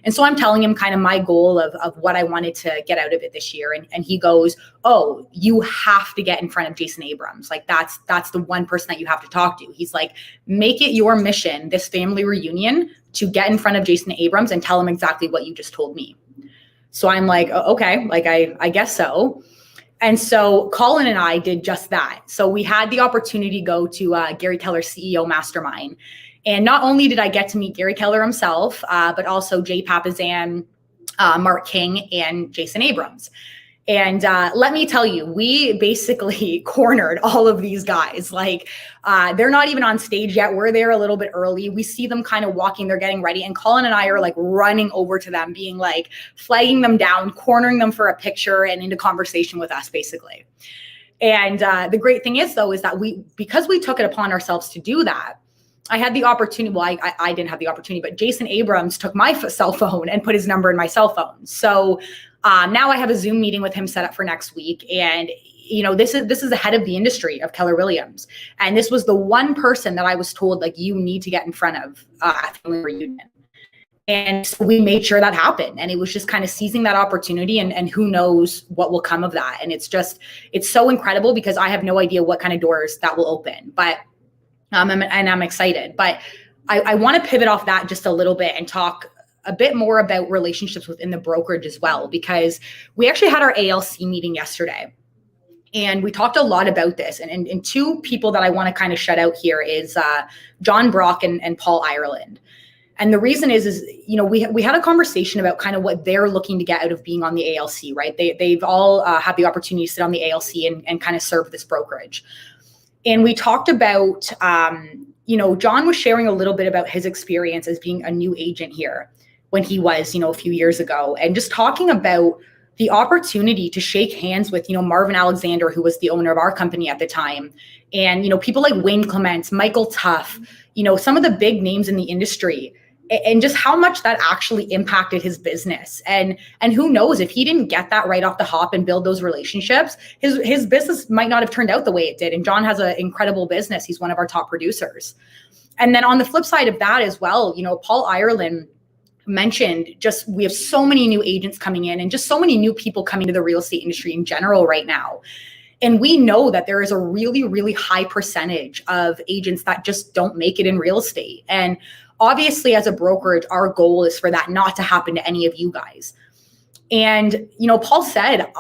And so I'm telling him kind of my goal of what I wanted to get out of it this year. And he goes, oh, you have to get in front of Jason Abrams. Like that's the one person that you have to talk to. He's like, make it your mission, this family reunion, to get in front of Jason Abrams and tell him exactly what you just told me. So I'm like, okay, like I guess so. And so Colin and I did just that. So we had the opportunity to go to Gary Keller's CEO Mastermind. And not only did I get to meet Gary Keller himself, but also Jay Papazan, Mark King, and Jason Abrams. And let me tell you, we basically cornered all of these guys. Like, they're not even on stage yet. We're there a little bit early. We see them kind of walking, they're getting ready. And Colin and I are like running over to them, being like, flagging them down, cornering them for a picture and into conversation with us, basically. And the great thing is, though, is that because we took it upon ourselves to do that, I had the opportunity. Well, I didn't have the opportunity, but Jason Abrams took my cell phone and put his number in my cell phone. So now I have a Zoom meeting with him set up for next week. And, this is the head of the industry of Keller Williams. And this was the one person that I was told, like, you need to get in front of family reunion. And so we made sure that happened. And it was just kind of seizing that opportunity, and who knows what will come of that. And it's so incredible, because I have no idea what kind of doors that will open. But and I'm excited, but I want to pivot off that just a little bit and talk a bit more about relationships within the brokerage as well, because we actually had our ALC meeting yesterday, and we talked a lot about this. And two people that I want to kind of shout out here is John Brock and Paul Ireland. And the reason is we had a conversation about kind of what they're looking to get out of being on the ALC, right? They've all had the opportunity to sit on the ALC and kind of serve this brokerage. And we talked about, John was sharing a little bit about his experience as being a new agent here when he was, a few years ago, and just talking about the opportunity to shake hands with, Marvin Alexander, who was the owner of our company at the time. And, people like Wayne Clements, Michael Tuff, some of the big names in the industry, and just how much that actually impacted his business. And who knows, if he didn't get that right off the hop and build those relationships, his business might not have turned out the way it did. And John has an incredible business. He's one of our top producers. And then on the flip side of that as well, Paul Ireland mentioned, just we have so many new agents coming in and just so many new people coming to the real estate industry in general right now. And we know that there is a really, really high percentage of agents that just don't make it in real estate. And obviously, as a brokerage, our goal is for that not to happen to any of you guys. And, Paul said,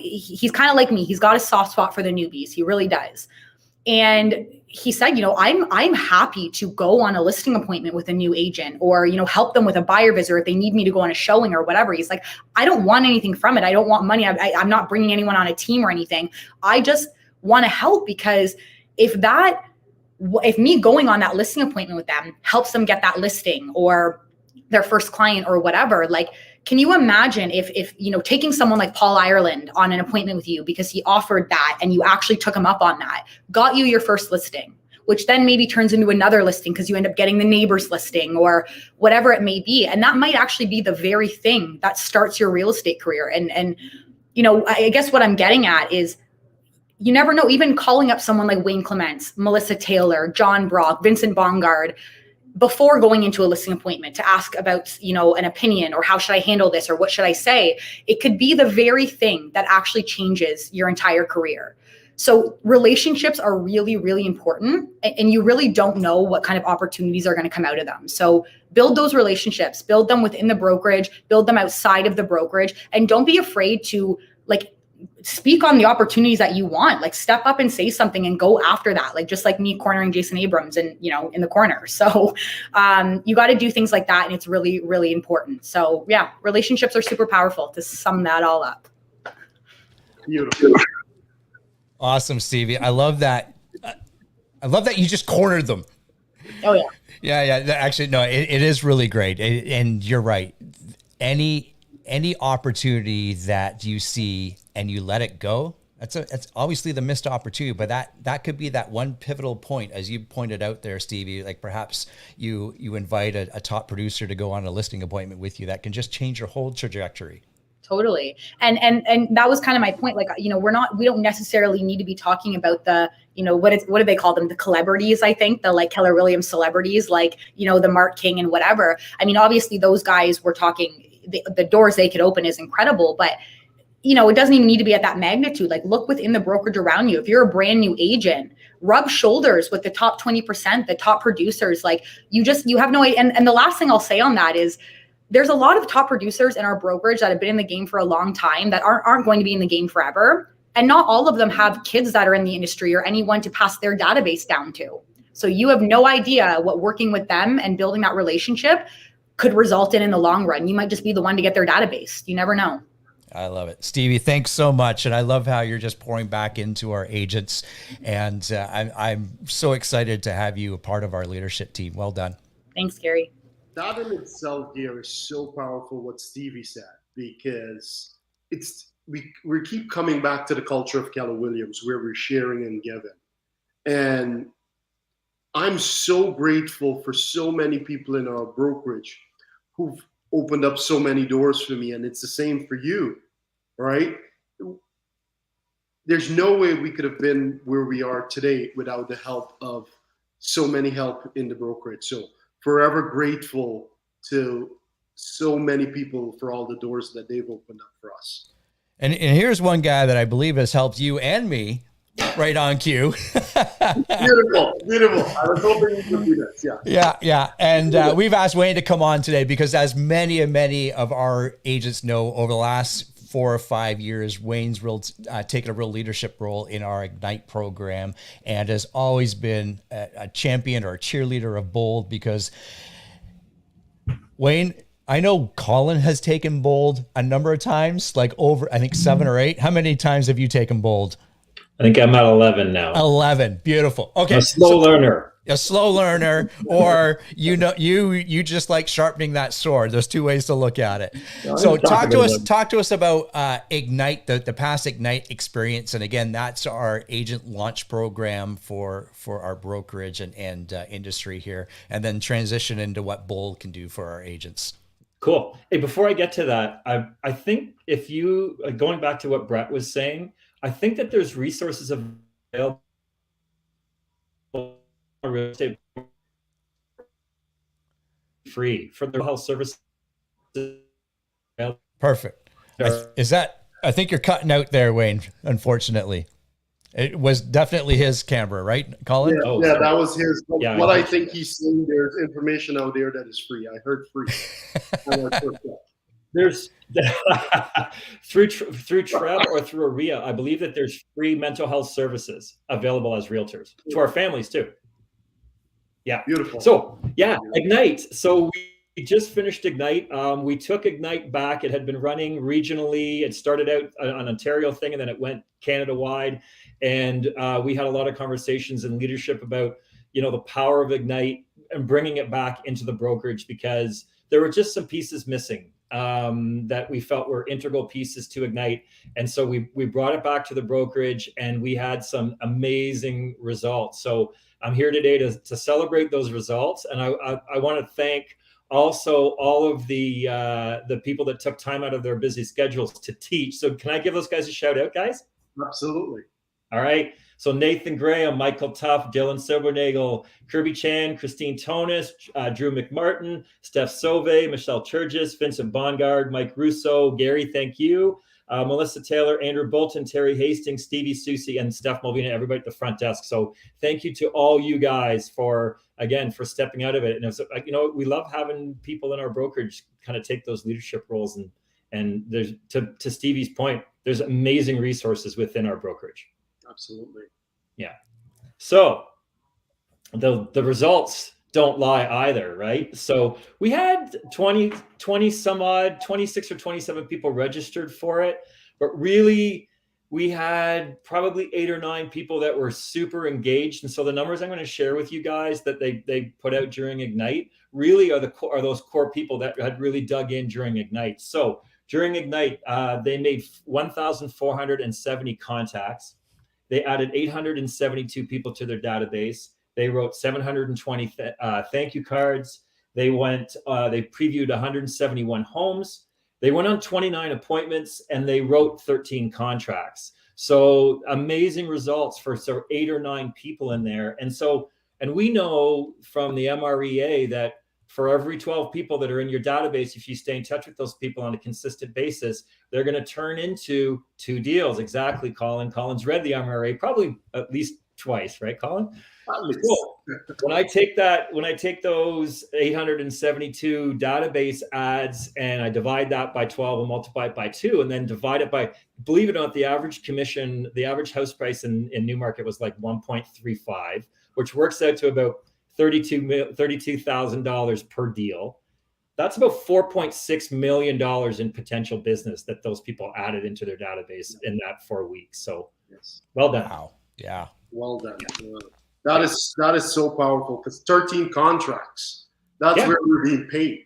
he's kind of like me. He's got a soft spot for the newbies. He really does. And he said, I'm happy to go on a listing appointment with a new agent, or, help them with a buyer visit, or if they need me to go on a showing or whatever. He's like, I don't want anything from it. I don't want money. I'm not bringing anyone on a team or anything. I just want to help, because if me going on that listing appointment with them helps them get that listing or their first client or whatever, like, can you imagine if taking someone like Paul Ireland on an appointment with you because he offered that and you actually took him up on that, got you your first listing, which then maybe turns into another listing because you end up getting the neighbor's listing or whatever it may be. And that might actually be the very thing that starts your real estate career. And I guess what I'm getting at is, you never know, even calling up someone like Wayne Clements, Melissa Taylor, John Brock, Vincent Bongard, before going into a listing appointment to ask about, an opinion, or how should I handle this, or what should I say? It could be the very thing that actually changes your entire career. So relationships are really, really important, and you really don't know what kind of opportunities are going to come out of them. So build those relationships, build them within the brokerage, build them outside of the brokerage, and don't be afraid to like speak on the opportunities that you want. Like step up and say something and go after that. Like just like me cornering Jason Abrams and in the corner. So you got to do things like that, and it's really, really important. So yeah, relationships are super powerful to sum that all up. Beautiful. Awesome, Stevie. I love that. I love that you just cornered them. Oh yeah. Yeah. Actually, no, it is really great. And you're right. Any opportunity that you see and you let it go, that's obviously the missed opportunity, but that could be that one pivotal point, as you pointed out there, Stevie. Like perhaps you invite a top producer to go on a listing appointment with you that can just change your whole trajectory. Totally. And that was kind of my point. Like, we don't necessarily need to be talking about the, what do they call them? The celebrities, I think, the like Keller Williams celebrities, like, the Mark King and whatever. I mean, obviously those guys were talking, the doors they could open is incredible, but it doesn't even need to be at that magnitude. Like look within the brokerage around you. If you're a brand new agent, rub shoulders with the top 20%, the top producers. Like you have no idea. And the last thing I'll say on that is, there's a lot of top producers in our brokerage that have been in the game for a long time that aren't going to be in the game forever. And not all of them have kids that are in the industry or anyone to pass their database down to. So you have no idea what working with them and building that relationship could result in the long run. You might just be the one to get their database. You never know. I love it. Stevie, thanks so much. And I love how you're just pouring back into our agents. And I'm so excited to have you a part of our leadership team. Well done. Thanks, Gary. That in itself here is so powerful what Stevie said, because we keep coming back to the culture of Keller Williams where we're sharing and giving. And I'm so grateful for so many people in our brokerage who've opened up so many doors for me, and it's the same for you, right? There's no way we could have been where we are today without the help of so many help in the brokerage. So forever grateful to so many people for all the doors that they've opened up for us. And here's one guy that I believe has helped you and me right on cue. Beautiful. I was hoping you could do this. Yeah. And we've asked Wayne to come on today because as many of our agents know, over the last 4 or 5 years, Wayne's taken a real leadership role in our Ignite program and has always been a champion or a cheerleader of Bold, because Wayne, I know Colin has taken Bold a number of times, like over, I think 7 or 8. How many times have you taken Bold? I think I'm at 11 now. 11. Beautiful. Okay. A slow learner. A slow learner, or you just like sharpening that sword. There's two ways to look at it. So talk to us about Ignite, the past Ignite experience. And again, that's our agent launch program for our brokerage and industry here, and then transition into what Bold can do for our agents. Cool. Hey, before I get to that, I think if you, going back to what Brett was saying, I think that there's resources available real estate free for the health services. Perfect. I think you're cutting out there, Wayne, unfortunately. It was definitely his camera, right, Colin? Yeah, that was his. Yeah, what I think he's saying, there's information out there that is free. I heard free. There's through TREB or through AREA, I believe that there's free mental health services available as realtors to our families too. Yeah. Beautiful. So yeah, Ignite. So we just finished Ignite. We took Ignite back. It had been running regionally. It started out an Ontario thing, and then it went Canada-wide. And we had a lot of conversations in leadership about, the power of Ignite and bringing it back into the brokerage, because there were just some pieces missing that we felt were integral pieces to Ignite. And so we brought it back to the brokerage, and we had some amazing results. So I'm here today to celebrate those results. And I want to thank also all of the people that took time out of their busy schedules to teach. So can I give those guys a shout out, guys? Absolutely. All right. So Nathan Graham, Michael Tuff, Dylan Silbernagel, Kirby Chan, Christine Tonus, Drew McMartin, Steph Sauve, Michelle Turgis, Vincent Bongard, Mike Russo, Gary, thank you. Melissa Taylor, Andrew Bolton, Terry Hastings, Stevie Susie, and Steph Mulvina, everybody at the front desk. So thank you to all you guys for stepping out of it. And it was, we love having people in our brokerage kind of take those leadership roles. And there's, to Stevie's point, there's amazing resources within our brokerage. Absolutely. Yeah. So the results don't lie either, right? So we had 20 some odd, 26 or 27 people registered for it, but really we had probably 8 or 9 people that were super engaged. And so the numbers I'm going to share with you guys that they put out during Ignite really are those core people that had really dug in during Ignite. So during Ignite, they made 1,470 contacts. They added 872 people to their database. They wrote 720 thank you cards. They previewed 171 homes. They went on 29 appointments and they wrote 13 contracts. So amazing results for 8 or 9 people in there. And we know from the MREA that for every 12 people that are in your database, if you stay in touch with those people on a consistent basis, they're going to turn into 2 deals. Exactly, Colin. Colin's read the MREA probably at least twice, right, Colin? Cool. When I take those 872 database ads and I divide that by 12 and multiply it by 2 and then divide it by, believe it or not, the average commission, the average house price in Newmarket was like 1.35, which works out to about $32,000 per deal. That's about $4.6 million in potential business that those people added into their database in that 4 weeks. So well done. Wow. Yeah. Well done. That is so powerful because 13 contracts. That's where you're being paid.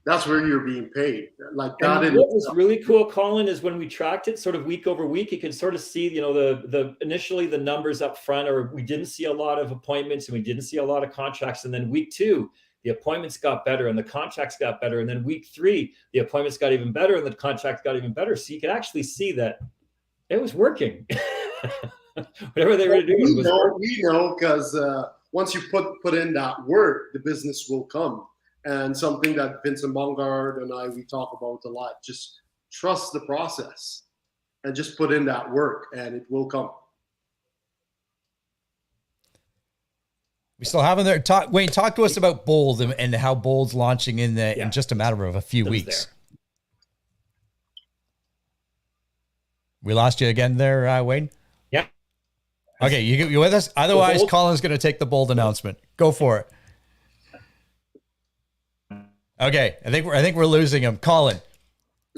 That's where you're being paid. Like that. And what was really cool, Colin, is when we tracked it sort of week over week, you could sort of see, the initially the numbers up front, or we didn't see a lot of appointments and we didn't see a lot of contracts. And then week 2, the appointments got better and the contracts got better. And then week 3, the appointments got even better and the contracts got even better. So you could actually see that it was working. Whatever they were doing was working. We know because once you put in that work, the business will come. And something that Vincent Bongard and we talk about a lot, just trust the process and just put in that work and it will come. We still haven't there. Wayne, talk to us about Bold and how Bold's launching in just a matter of a few weeks. We lost you again there, Wayne? Yeah. Okay, you with us? Otherwise, Colin's going to take the Bold announcement. Go for it. Okay, I think we're losing him. Colin.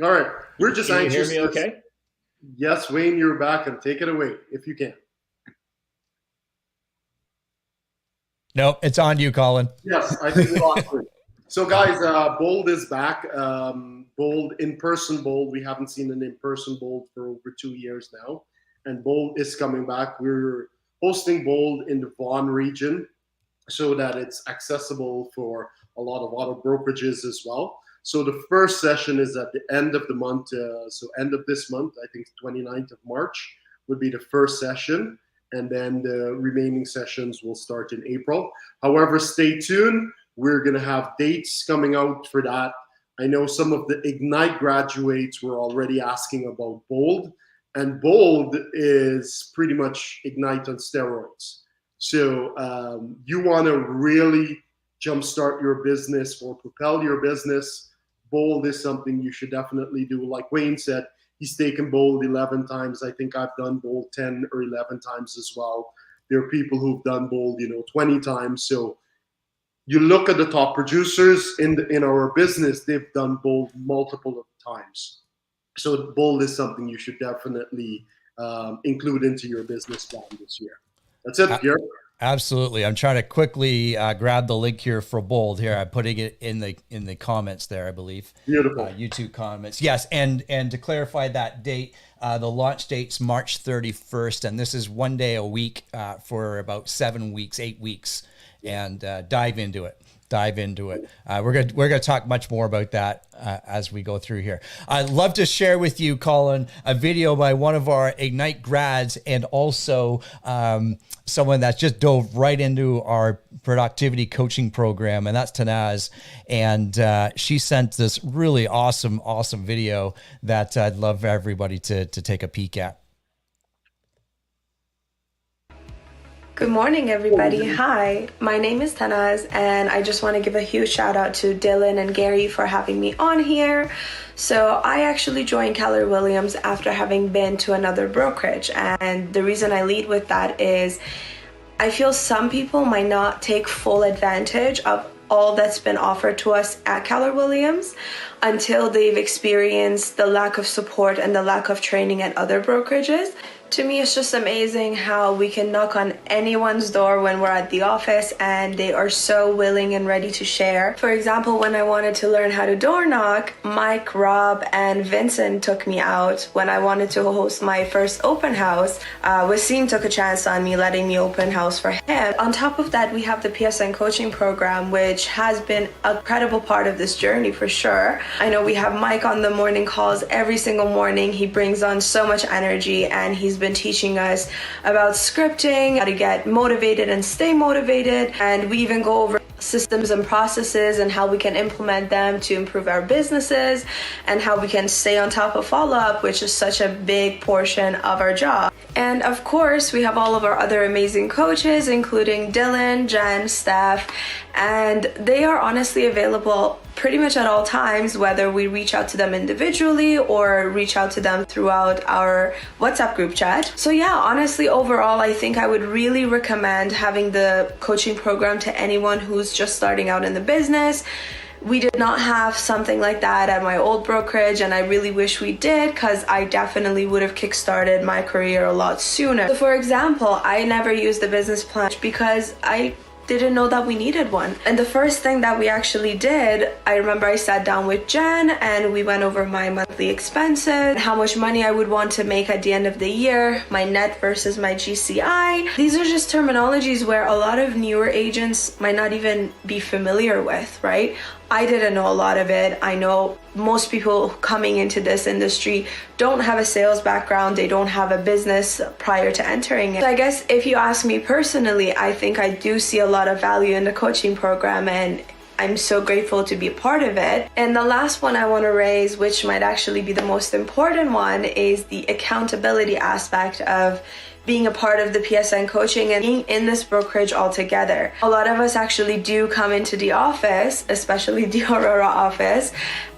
All right. We're just anxious. Can you hear me okay? Yes, Wayne, you're back and take it away if you can. No, it's on you, Colin. Yes, I think we lost it. So guys, Bold is back. Bold, in-person Bold. We haven't seen an in-person Bold for over 2 years now. And Bold is coming back. We're hosting Bold in the Vaughan region so that it's accessible for a lot of auto brokerages as well. So the first session is at the end of the month. So end of this month, I think 29th of March would be the first session. And then the remaining sessions will start in April. However, stay tuned. We're going to have dates coming out for that. I know some of the Ignite graduates were already asking about Bold. And Bold is pretty much Ignite on steroids. So you want to really jumpstart your business or propel your business. Bold is something you should definitely do. Like Wayne said, he's taken Bold 11 times. I think I've done Bold 10 or 11 times as well. There are people who've done Bold, 20 times. So you look at the top producers in our business, they've done Bold multiple times. So Bold is something you should definitely include into your business plan this year. That's it, Pierre. Absolutely. I'm trying to quickly grab the link here for Bold here. I'm putting it in the comments there, I believe. Beautiful. YouTube comments. Yes. And to clarify that date, the launch date's March 31st. And this is 1 day a week for about 7 weeks, 8 weeks. And dive into it. dive into it. We're gonna talk much more about that as we go through here. I'd love to share with you, Colin, a video by one of our Ignite grads and also someone that just dove right into our productivity coaching program, and that's Tonus. And she sent this really awesome video that I'd love everybody to take a peek at. Good morning, everybody. Hi, my name is Tonus, and I just want to give a huge shout out to Dylan and Gary for having me on here. So I actually joined Keller Williams after having been to another brokerage, and the reason I lead with that is I feel some people might not take full advantage of all that's been offered to us at Keller Williams until they've experienced the lack of support and the lack of training at other brokerages. To me, it's just amazing how we can knock on anyone's door when we're at the office and they are so willing and ready to share. For example, when I wanted to learn how to door knock, Mike, Rob, and Vincent took me out. When I wanted to host my first open house, Wasim took a chance on me, letting me open house for him. On top of that, we have the Psn Coaching Program, which has been a credible part of this journey for sure. I know we have Mike on the morning calls every single morning. He brings on so much energy, and he's been teaching us about scripting, how to get motivated and stay motivated, and we even go over systems and processes and how we can implement them to improve our businesses and how we can stay on top of follow-up, which is such a big portion of our job. And of course, we have all of our other amazing coaches, including Dylan, Jen, Steph, and they are honestly available pretty much at all times, whether we reach out to them individually or reach out to them throughout our WhatsApp group chat. So yeah, honestly, overall, I think I would really recommend having the coaching program to anyone who's just starting out in the business. We did not have something like that at my old brokerage, and I really wish we did, because I definitely would have kickstarted my career a lot sooner. So for example, I never used the business plan because I didn't know that we needed one. And the first thing that we actually did, I remember I sat down with Jen and we went over my monthly expenses, how much money I would want to make at the end of the year, my net versus my GCI. These are just terminologies where a lot of newer agents might not even be familiar with, right? I didn't know a lot of it. I know most people coming into this industry don't have a sales background. They don't have a business prior to entering it. So I guess if you ask me personally, I think I do see a lot of value in the coaching program, and I'm so grateful to be a part of it. And the last one I want to raise, which might actually be the most important one, is the accountability aspect of being a part of the Psn coaching and being in this brokerage altogether. A lot of us actually do come into the office, especially the Aurora office,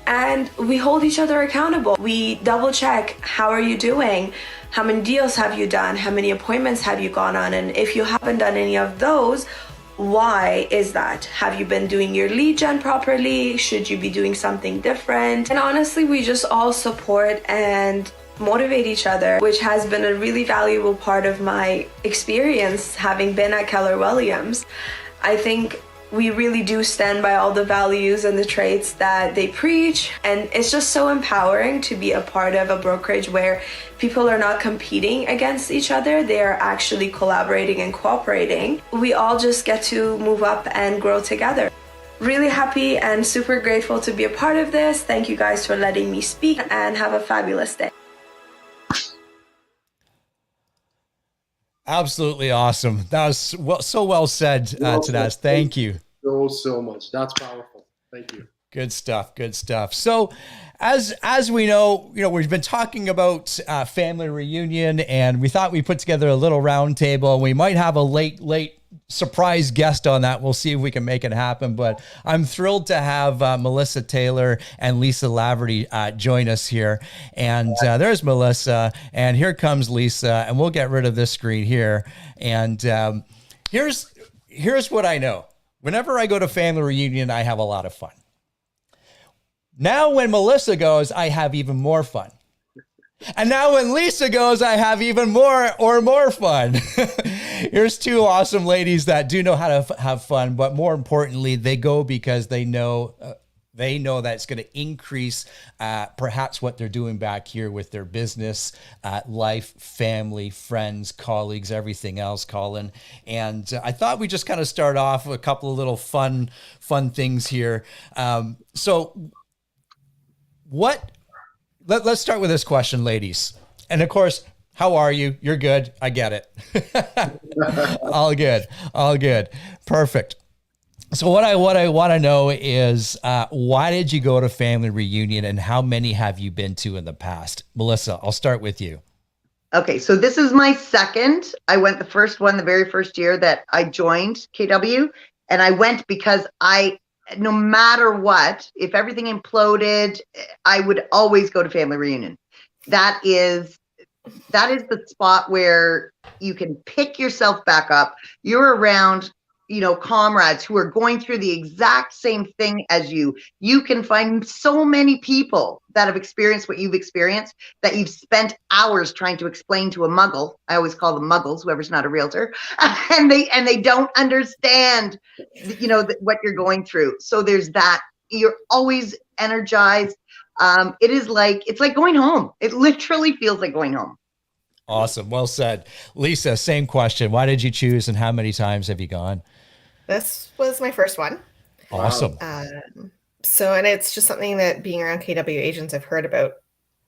and we hold each other accountable. We double check, how are you doing? How many deals have you done? How many appointments have you gone on? And if you haven't done any of those, why is that? Have you been doing your lead gen properly? Should you be doing something different? And honestly, we just all support and motivate each other, which has been a really valuable part of my experience having been at Keller Williams. I think we really do stand by all the values and the traits that they preach, and it's just so empowering to be a part of a brokerage where people are not competing against each other. They are actually collaborating and cooperating. We all just get to move up and grow together. Really happy and super grateful to be a part of this. Thank you guys for letting me speak, and have a fabulous day. Absolutely awesome. That was so well said, Tonus. Thank you. So much. That's powerful. Thank you. Good stuff. Good stuff. So as we know, we've been talking about family reunion, and we thought we put together a little round table. We might have a late surprise guest on that. We'll see if we can make it happen, but I'm thrilled to have Melissa Taylor and Lisa Laverty join us here. And there's Melissa, and here comes Lisa, and we'll get rid of this screen here. And here's what I know. Whenever I go to family reunion, I have a lot of fun. Now when Melissa goes, I have even more fun. And now when Lisa goes, I have even more fun. Here's two awesome ladies that do know how to have fun, but more importantly, they go because they know They know that it's going to increase perhaps what they're doing back here with their business, life, family, friends, colleagues, everything else, Colin. And I thought we just kind of start off with a couple of little fun things here. So let's start with this question, ladies. And of course, how are you? You're good. I get it. All good. Perfect. So what I want to know is why did you go to family reunion, and how many have you been to in the past? Melissa, I'll start with you. Okay, so this is my second. I went the first one the very first year that I joined KW, and I went because no matter what, if everything imploded, I would always go to family reunion. That is the spot where you can pick yourself back up. You're around comrades who are going through the exact same thing as you. You can find so many people that have experienced what you've experienced that you've spent hours trying to explain to a muggle. I always call them muggles, whoever's not a realtor, and they don't understand, what you're going through. So there's that. You're always energized. It's like going home. It literally feels like going home. Awesome. Well said. Lisa, same question. Why did you choose, and how many times have you gone? This was my first one. Awesome. And it's just something that being around KW agents I've heard about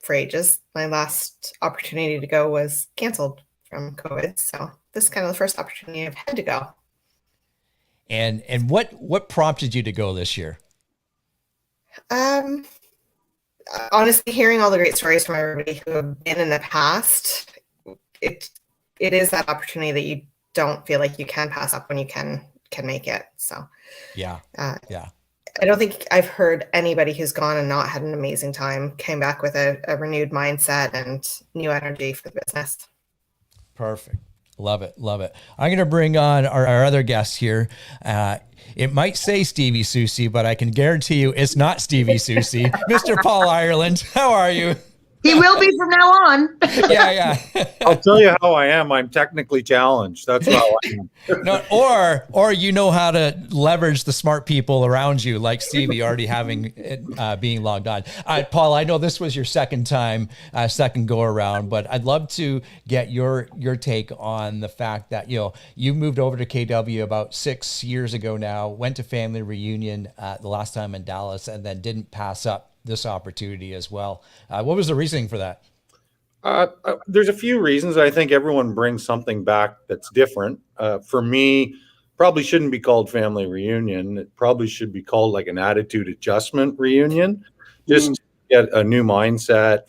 for ages. My last opportunity to go was canceled from COVID. So this is kind of the first opportunity I've had to go. And what prompted you to go this year? Honestly, hearing all the great stories from everybody who have been in the past, it is that opportunity that you don't feel like you can pass up when you can make it. So yeah. I don't think I've heard anybody who's gone and not had an amazing time came back with a renewed mindset and new energy for the business. Perfect. Love it. I'm going to bring on our other guest here. It might say Stevie Susie, but I can guarantee you it's not Stevie Susie. Mr. Paul Ireland, how are you? He will be from now on. Yeah. I'll tell you how I am. I'm technically challenged. That's how I am. No, or you know how to leverage the smart people around you, like Stevie already having it, being logged on. Paul, I know this was your second go around, but I'd love to get your take on the fact that you moved over to KW about 6 years ago now, went to family reunion the last time in Dallas, and then didn't pass up this opportunity as well. What was the reasoning for that? There's a few reasons. I think everyone brings something back that's different. For me, probably shouldn't be called family reunion. It probably should be called like an attitude adjustment reunion. Just to get a new mindset,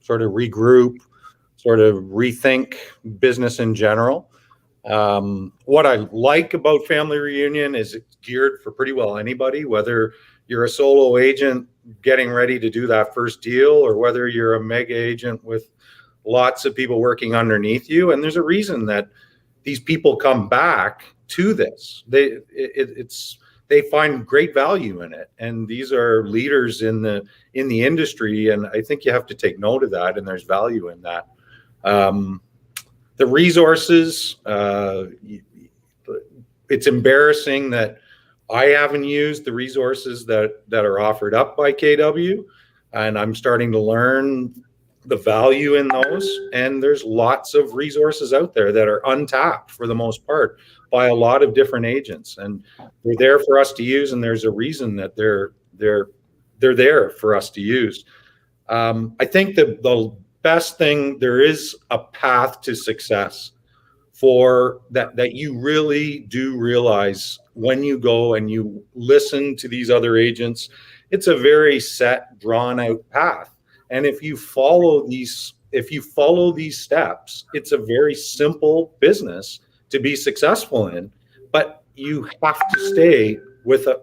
sort of regroup, sort of rethink business in general. What I like about family reunion is it's geared for pretty well anybody, whether you're a solo agent getting ready to do that first deal, or whether you're a mega agent with lots of people working underneath you. And there's a reason that these people come back to this. They find great value in it. And these are leaders in the industry. And I think you have to take note of that. And there's value in that. The resources, it's embarrassing that I haven't used the resources that are offered up by KW, and I'm starting to learn the value in those. And there's lots of resources out there that are untapped for the most part by a lot of different agents, and they're there for us to use. And there's a reason that they're there for us to use. I think that the best thing, there is a path to success for that you really do realize when you go and you listen to these other agents. It's a very set, drawn out path. And if you follow these steps, it's a very simple business to be successful in, but you have to stay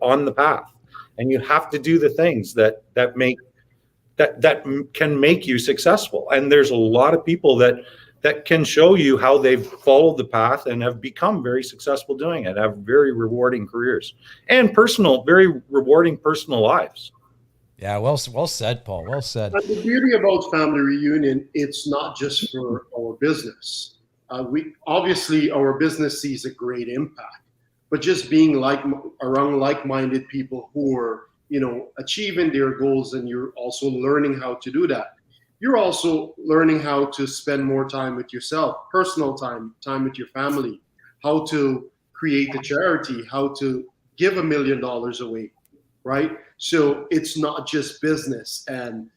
on the path, and you have to do the things that can make you successful. And there's a lot of people that can show you how they've followed the path and have become very successful doing it, have very rewarding careers and very rewarding personal lives. Yeah, well said, Paul. Well said. But the beauty about family reunion, it's not just for our business. Obviously our business sees a great impact, but just being around like-minded people who are achieving their goals, and you're also learning how to do that. You're also learning how to spend more time with yourself, personal time with your family, how to create a charity, how to give $1 million away, right? So it's not just business. And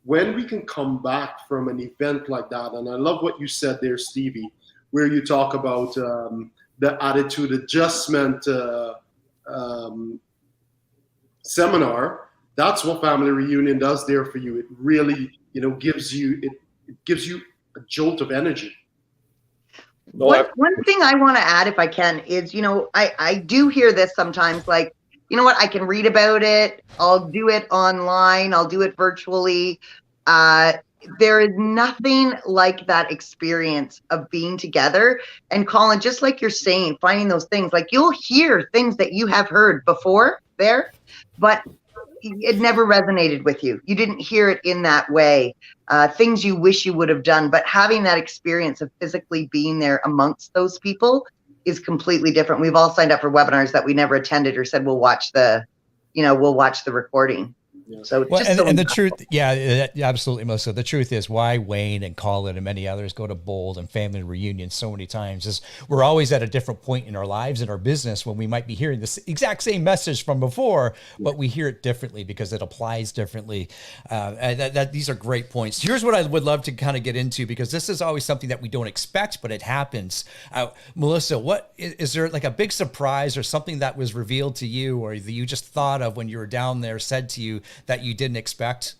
when we can come back from an event like that, and I love what you said there, Stevie, where you talk about the attitude adjustment seminar. That's what family reunion does there for you. It really, gives you a jolt of energy. One thing I want to add, if I can, is, I do hear this sometimes, like, you know what, I can read about it. I'll do it online. I'll do it virtually. There is nothing like that experience of being together. And Colin, just like you're saying, finding those things, like you'll hear things that you have heard before there, but it never resonated with you. You didn't hear it in that way. Things you wish you would have done, but having that experience of physically being there amongst those people is completely different. We've all signed up for webinars that we never attended or said we'll watch the recording. So the truth, absolutely, Melissa. The truth is why Wayne and Colin and many others go to Bold and family reunions so many times is we're always at a different point in our lives and our business when we might be hearing this exact same message from before, but we hear it differently because it applies differently. These are great points. Here's what I would love to kind of get into, because this is always something that we don't expect, but it happens. Melissa, what is there like a big surprise or something that was revealed to you or that you just thought of when you were down there, said to you that you didn't expect?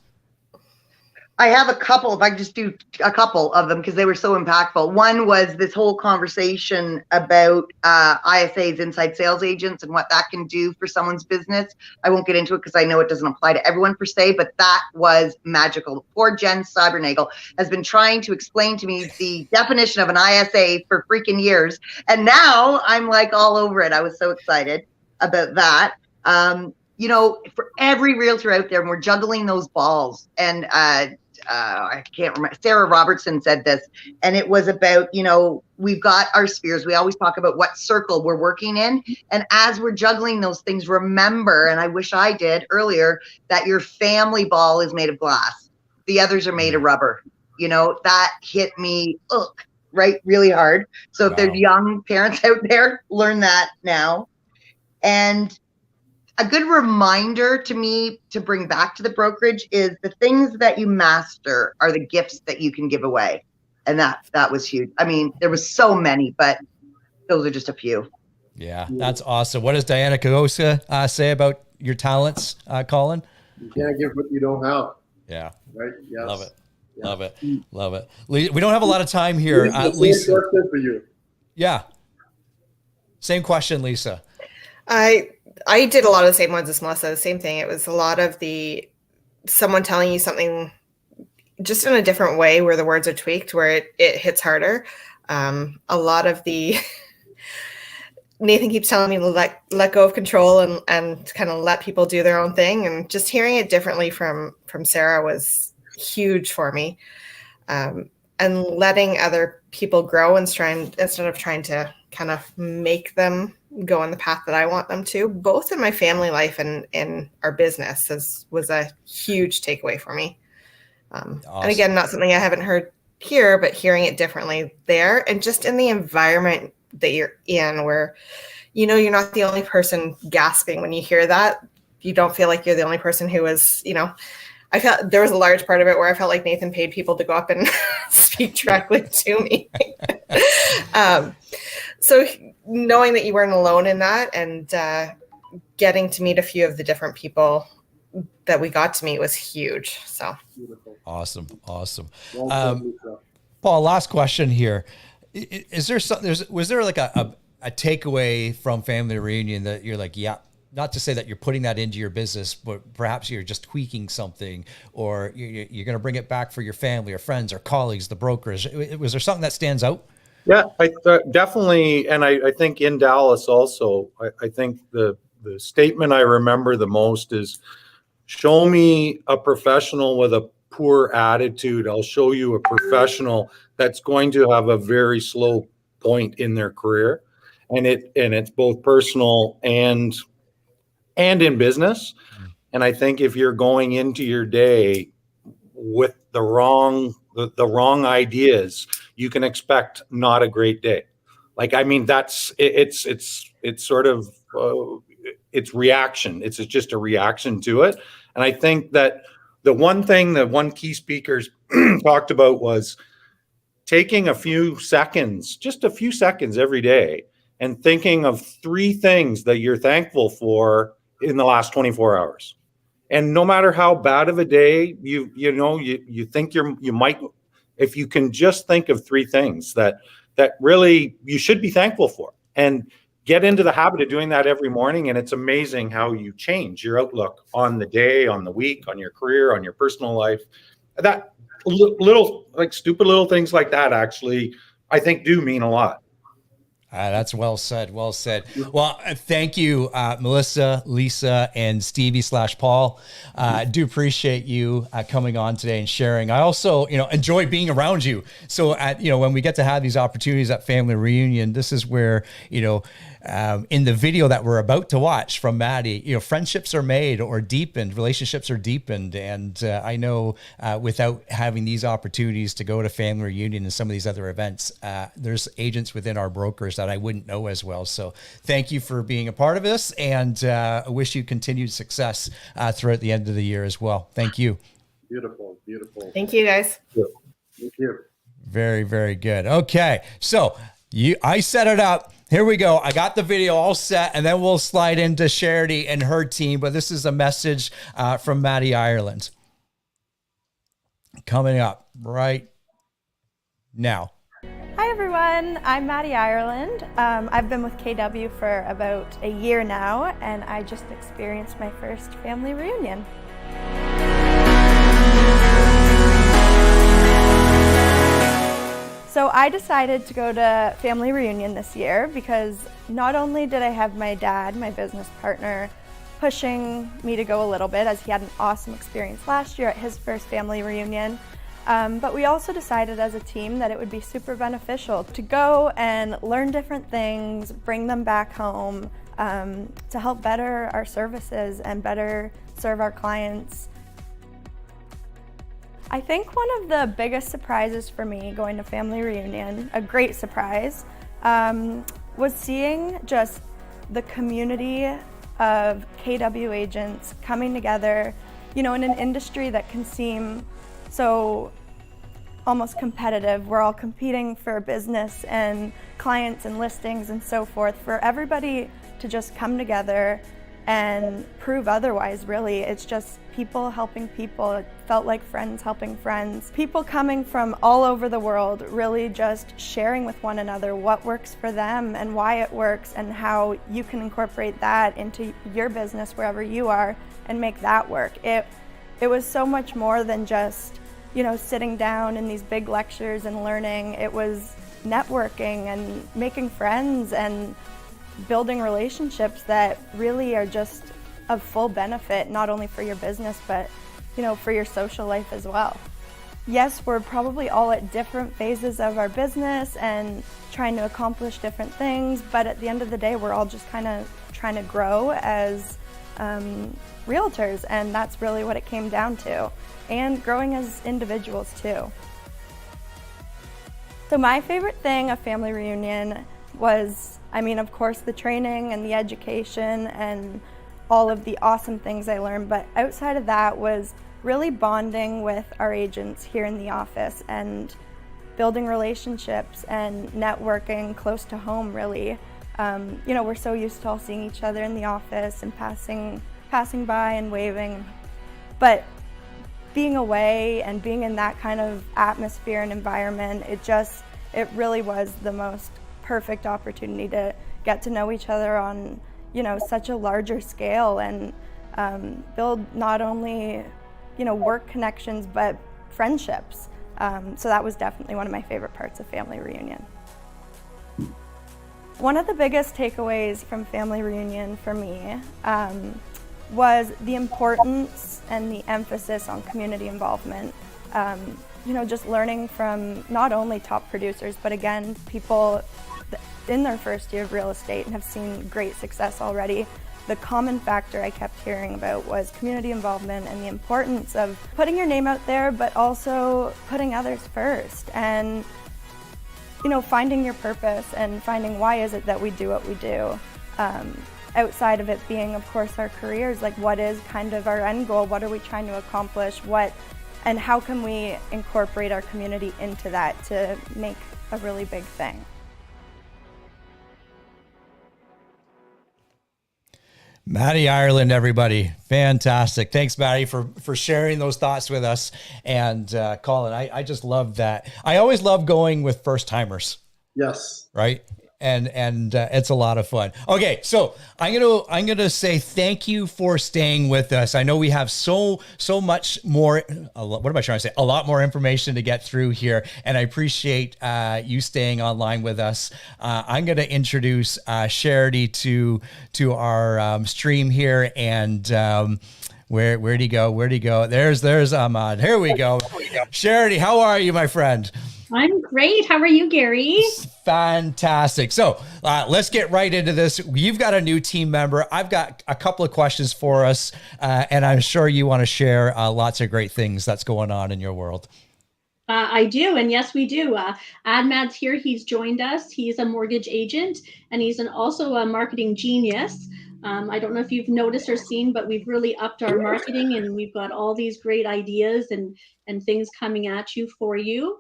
I have a couple, if I could just do a couple of them because they were so impactful. One was this whole conversation about ISAs, inside sales agents, and what that can do for someone's business. I won't get into it because I know it doesn't apply to everyone per se, but that was magical. Poor Jen Cybernagel has been trying to explain to me the definition of an ISA for freaking years. And now I'm like all over it. I was so excited about that. For every realtor out there, and we're juggling those balls, and I can't remember, Sarah Robertson said this, and it was about, we've got our spheres. We always talk about what circle we're working in. And as we're juggling those things, remember, and I wish I did earlier, that your family ball is made of glass. The others are made of rubber. That hit me, right, really hard. So if there's young parents out there, learn that now. And a good reminder to me to bring back to the brokerage is the things that you master are the gifts that you can give away. And that was huge. I mean, there was so many, but those are just a few. Yeah, that's awesome. What does Diana Kagoska say about your talents, Colin? You can't give what you don't have. Yeah. Right? Yes. Love it. Yeah. Love it. Love it. We don't have a lot of time here. Lisa. For you. Yeah. Same question, Lisa. I did a lot of the same ones as Melissa, the same thing. It was a lot of someone telling you something just in a different way where the words are tweaked, where it hits harder. A lot of Nathan keeps telling me to let go of control and kind of let people do their own thing. And just hearing it differently from Sarah was huge for me. And letting other people grow instead of trying to kind of make them go on the path that I want them to, both in my family life and in our business was a huge takeaway for me. Awesome. And again, not something I haven't heard here, but hearing it differently there and just in the environment that you're in where, you're not the only person gasping when you hear that. You don't feel like you're the only person who is, I felt there was a large part of it where I felt like Nathan paid people to go up and speak directly to me. So knowing that you weren't alone in that and getting to meet a few of the different people that we got to meet was huge. So awesome. Paul, last question here. Is there something, was there like a takeaway from family reunion that you're like, yeah, not to say that you're putting that into your business, but perhaps you're just tweaking something or you're going to bring it back for your family or friends or colleagues, the brokerage. Was there something that stands out? Yeah, I definitely. And I think in Dallas also, I think the statement I remember the most is, show me a professional with a poor attitude. I'll show you a professional that's going to have a very slow point in their career. And it's both personal and in business. And I think if you're going into your day with the wrong ideas, you can expect not a great day. Like, I mean, it's sort of, it's reaction. It's just a reaction to it. And I think that the one thing that one key speakers talked about was taking just a few seconds every day and thinking of 3 things that you're thankful for in the last 24 hours. And no matter how bad of a day you think you might, if you can just think of 3 things that really you should be thankful for, and get into the habit of doing that every morning. And it's amazing how you change your outlook on the day, on the week, on your career, on your personal life. That little, like, stupid little things like that actually, I think, do mean a lot. That's well said. Well said. Well, thank you, Melissa, Lisa, and Stevie / Paul. I do appreciate you coming on today and sharing. I also, enjoy being around you. So when we get to have these opportunities at family reunion, this is where, in the video that we're about to watch from Maddie, friendships are made or deepened, relationships are deepened. And I know without having these opportunities to go to family reunion and some of these other events, there's agents within our brokers that I wouldn't know as well. So thank you for being a part of this, and I wish you continued success throughout the end of the year as well. Thank you. Beautiful. Thank you, guys. Thank you. Very, very good. Okay. So I set it up. Here we go. I got the video all set, and then we'll slide into Charity and her team. But this is a message from Maddie Ireland coming up right now. Hi everyone, I'm Maddie Ireland. I've been with KW for about a year now, and I just experienced my first family reunion. So I decided to go to family reunion this year because not only did I have my dad, my business partner, pushing me to go a little bit, as he had an awesome experience last year at his first family reunion, but we also decided as a team that it would be super beneficial to go and learn different things, bring them back home to help better our services and better serve our clients. I think one of the biggest surprises for me going to family reunion, a great surprise, was seeing just the community of KW agents coming together, in an industry that can seem so almost competitive. We're all competing for business and clients and listings and so forth. For everybody to just come together and prove otherwise, really. It's just people helping people. It felt like friends helping friends. People coming from all over the world, really just sharing with one another what works for them and why it works and how you can incorporate that into your business wherever you are and make that work. It was so much more than just, sitting down in these big lectures and learning. It was networking and making friends and building relationships that really are just of full benefit, not only for your business, but for your social life as well. Yes, we're probably all at different phases of our business and trying to accomplish different things, but at the end of the day, we're all just kind of trying to grow as realtors, and that's really what it came down to, and growing as individuals too. So my favorite thing of family reunion was, of course, the training and the education and all of the awesome things I learned, but outside of that was really bonding with our agents here in the office and building relationships and networking close to home, really. We're so used to all seeing each other in the office and passing by and waving, but being away and being in that kind of atmosphere and environment, it really was the most perfect opportunity to get to know each other on, such a larger scale and build not only, work connections, but friendships. So that was definitely one of my favorite parts of family reunion. One of the biggest takeaways from family reunion for me was the importance and the emphasis on community involvement. Just learning from not only top producers, but again, people in their first year of real estate and have seen great success already, the common factor I kept hearing about was community involvement and the importance of putting your name out there, but also putting others first, and finding your purpose and finding why is it that we do what we do. Outside of it being, of course, our careers, like what is kind of our end goal, what are we trying to accomplish, and how can we incorporate our community into that to make a really big thing. Maddie Ireland, everybody. Fantastic. Thanks, Maddie, for sharing those thoughts with us. And Colin, I just love that. I always love going with first timers. Yes. Right. And it's a lot of fun. Okay, so I'm gonna say thank you for staying with us. I know we have so much more. What am I trying to say? A lot more information to get through here, and I appreciate you staying online with us. I'm gonna introduce Charity to our stream here, and where'd he go? Where'd he go? There's Ahmad. Here we go. Charity, how are you, my friend? I'm great. How are you, Gary? Fantastic. So let's get right into this. You've got a new team member. I've got a couple of questions for us, and I'm sure you want to share lots of great things that's going on in your world. I do, and yes, we do. Ahmad's here. He's joined us. He's a mortgage agent, and he's also a marketing genius. I don't know if you've noticed or seen, but we've really upped our marketing, and we've got all these great ideas and things coming at you for you.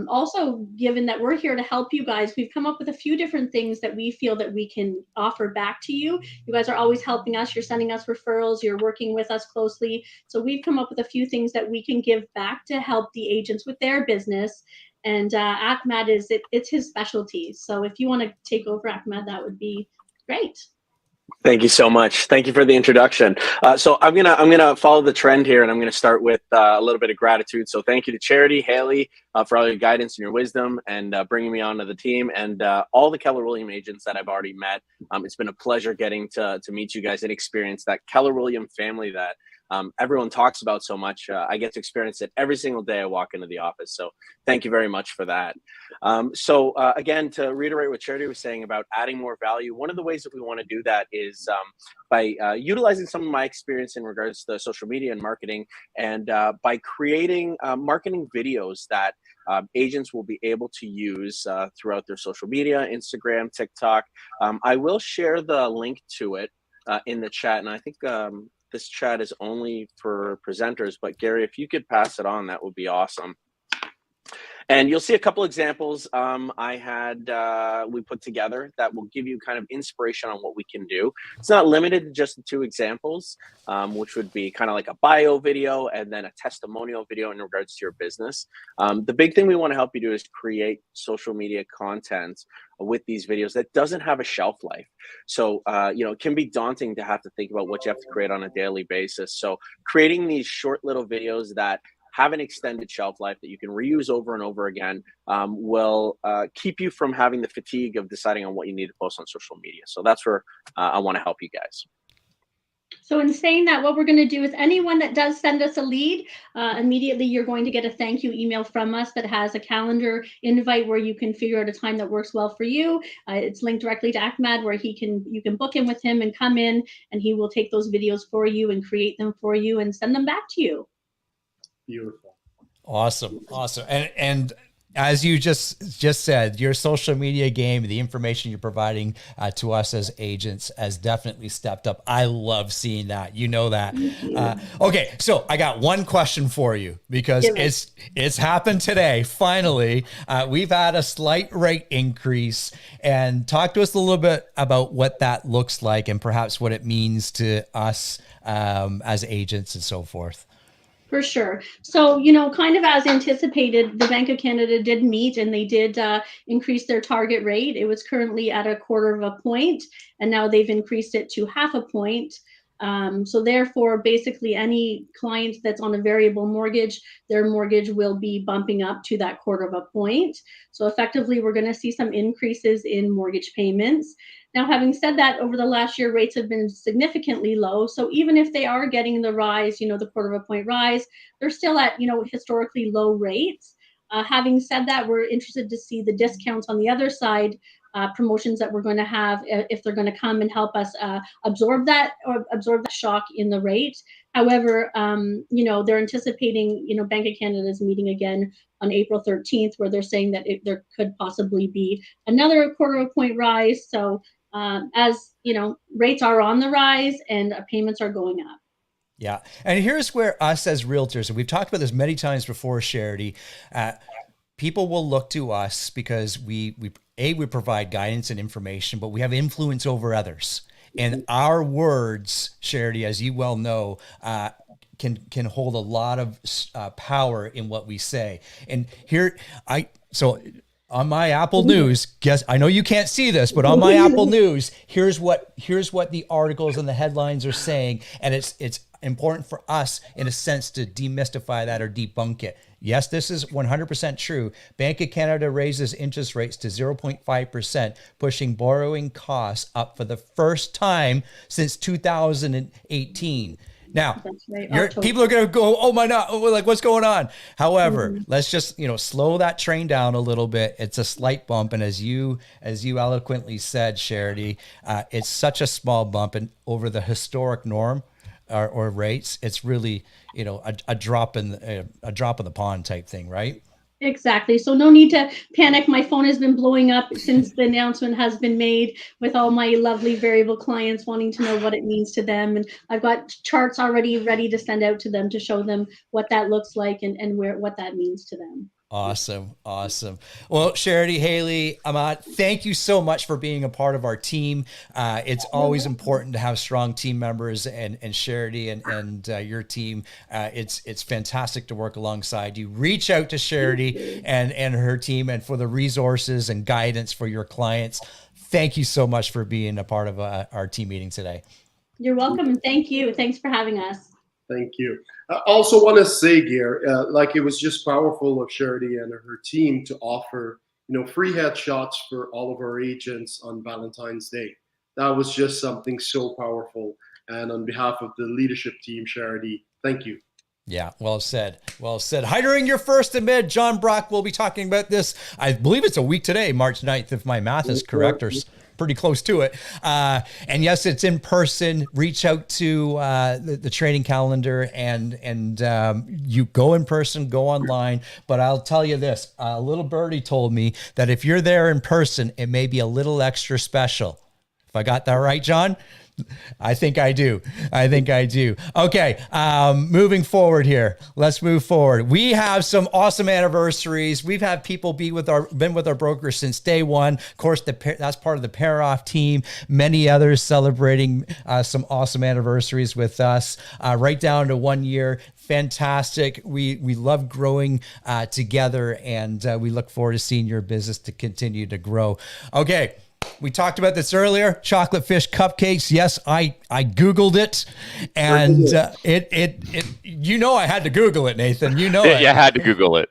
Also, given that we're here to help you guys, we've come up with a few different things that we feel that we can offer back to you. You guys are always helping us. You're sending us referrals. You're working with us closely. So we've come up with a few things that we can give back to help the agents with their business. And Ahmad it's his specialty. So if you want to take over, Ahmad, that would be great. Thank you so much. Thank you for the introduction. So I'm gonna follow the trend here, and I'm gonna start with a little bit of gratitude. So thank you to Charity, Haley, for all your guidance and your wisdom, and bringing me onto the team, and all the Keller Williams agents that I've already met. It's been a pleasure getting to meet you guys and experience that Keller Williams family that everyone talks about so much. I get to experience it every single day I walk into the office. So thank you very much for that. Again, to reiterate what Charity was saying about adding more value, one of the ways that we want to do that is by utilizing some of my experience in regards to social media and marketing, and by creating marketing videos that agents will be able to use throughout their social media, Instagram, TikTok. I will share the link to it in the chat, and I think this chat is only for presenters, but Gary, if you could pass it on, that would be awesome. And you'll see a couple examples we put together that will give you kind of inspiration on what we can do. It's not limited to just the 2 examples, which would be kind of like a bio video and then a testimonial video in regards to your business. The big thing we want to help you do is create social media content with these videos that doesn't have a shelf life. So, it can be daunting to have to think about what you have to create on a daily basis. So creating these short little videos that have an extended shelf life that you can reuse over and over again will keep you from having the fatigue of deciding on what you need to post on social media. So that's where I want to help you guys. So in saying that, what we're going to do is anyone that does send us a lead, immediately you're going to get a thank you email from us that has a calendar invite where you can figure out a time that works well for you. It's linked directly to Ahmad where you can book in with him and come in, and he will take those videos for you and create them for you and send them back to you. Beautiful. Awesome. And as you just said, your social media game, the information you're providing to us as agents has definitely stepped up. I love seeing that. You know that. Okay, so I got one question for you because it's happened today. Finally, we've had a slight rate increase, and talk to us a little bit about what that looks like and perhaps what it means to us as agents and so forth. For sure. So, kind of as anticipated, the Bank of Canada did meet and they did increase their target rate. It was currently at 1/4 point, and now they've increased it to 1/2 point. So therefore, basically any client that's on a variable mortgage, their mortgage will be bumping up to that 1/4 point. So effectively, we're going to see some increases in mortgage payments. Now, having said that, over the last year, rates have been significantly low. So even if they are getting the rise, the 1/4 point rise, they're still at, historically low rates. Having said that, we're interested to see the discounts on the other side, promotions that we're going to have if they're going to come and help us absorb that shock in the rate. However, they're anticipating, Bank of Canada is meeting again on April 13th, where they're saying that there could possibly be another 1/4 point rise. So as rates are on the rise and payments are going up. Yeah. And here's where us as realtors, and we've talked about this many times before, Charity, people will look to us because we provide guidance and information, but we have influence over others. And our words, Charity, as you well know, can hold a lot of power in what we say. And on my Apple News, I know you can't see this, but on my Apple News, here's what the articles and the headlines are saying, and it's important for us in a sense to demystify that or debunk it. Yes, this is 100% true. Bank of Canada raises interest rates to 0.5%, pushing borrowing costs up for the first time since 2018. Now, people are going to go, oh my God, like what's going on? However, let's just, slow that train down a little bit. It's a slight bump. And as you eloquently said, Charity, it's such a small bump, and over the historic norm or rates, it's really, a drop in the pond type thing, right? Exactly. So no need to panic. My phone has been blowing up since the announcement has been made, with all my lovely variable clients wanting to know what it means to them. And I've got charts already ready to send out to them to show them what that looks like and what that means to them. Awesome. Well, Charity, Haley, Ahmad, thank you so much for being a part of our team. It's always important to have strong team members, and Charity and your team. It's fantastic to work alongside you. Reach out to Charity and her team, and for the resources and guidance for your clients. Thank you so much for being a part of our team meeting today. You're welcome, and thank you. Thanks for having us. Thank you. I also want to say, Gare, it was just powerful of Charity and her team to offer, free headshots for all of our agents on Valentine's Day. That was just something so powerful. And on behalf of the leadership team, Charity, thank you. Yeah, well said. Hiring your first admit. John Brock will be talking about this. I believe it's a week today, March 9th, if my math is correct, or pretty close to it. And yes, it's in person. Reach out to the training calendar, and you go in person, go online. But I'll tell you this, a little birdie told me that if you're there in person, it may be a little extra special. If I got that right, John? I think I do. Okay. Moving forward here. Let's move forward. We have some awesome anniversaries. We've had people been with our brokers since day one. Of course, that's part of the pair off team. Many others celebrating some awesome anniversaries with us, right down to 1 year. Fantastic. We love growing together, and we look forward to seeing your business to continue to grow. Okay. We talked about this earlier, chocolate fish cupcakes. Yes, I Googled it, and I had to Google it, Nathan. You know it. Yeah, I had to Google it.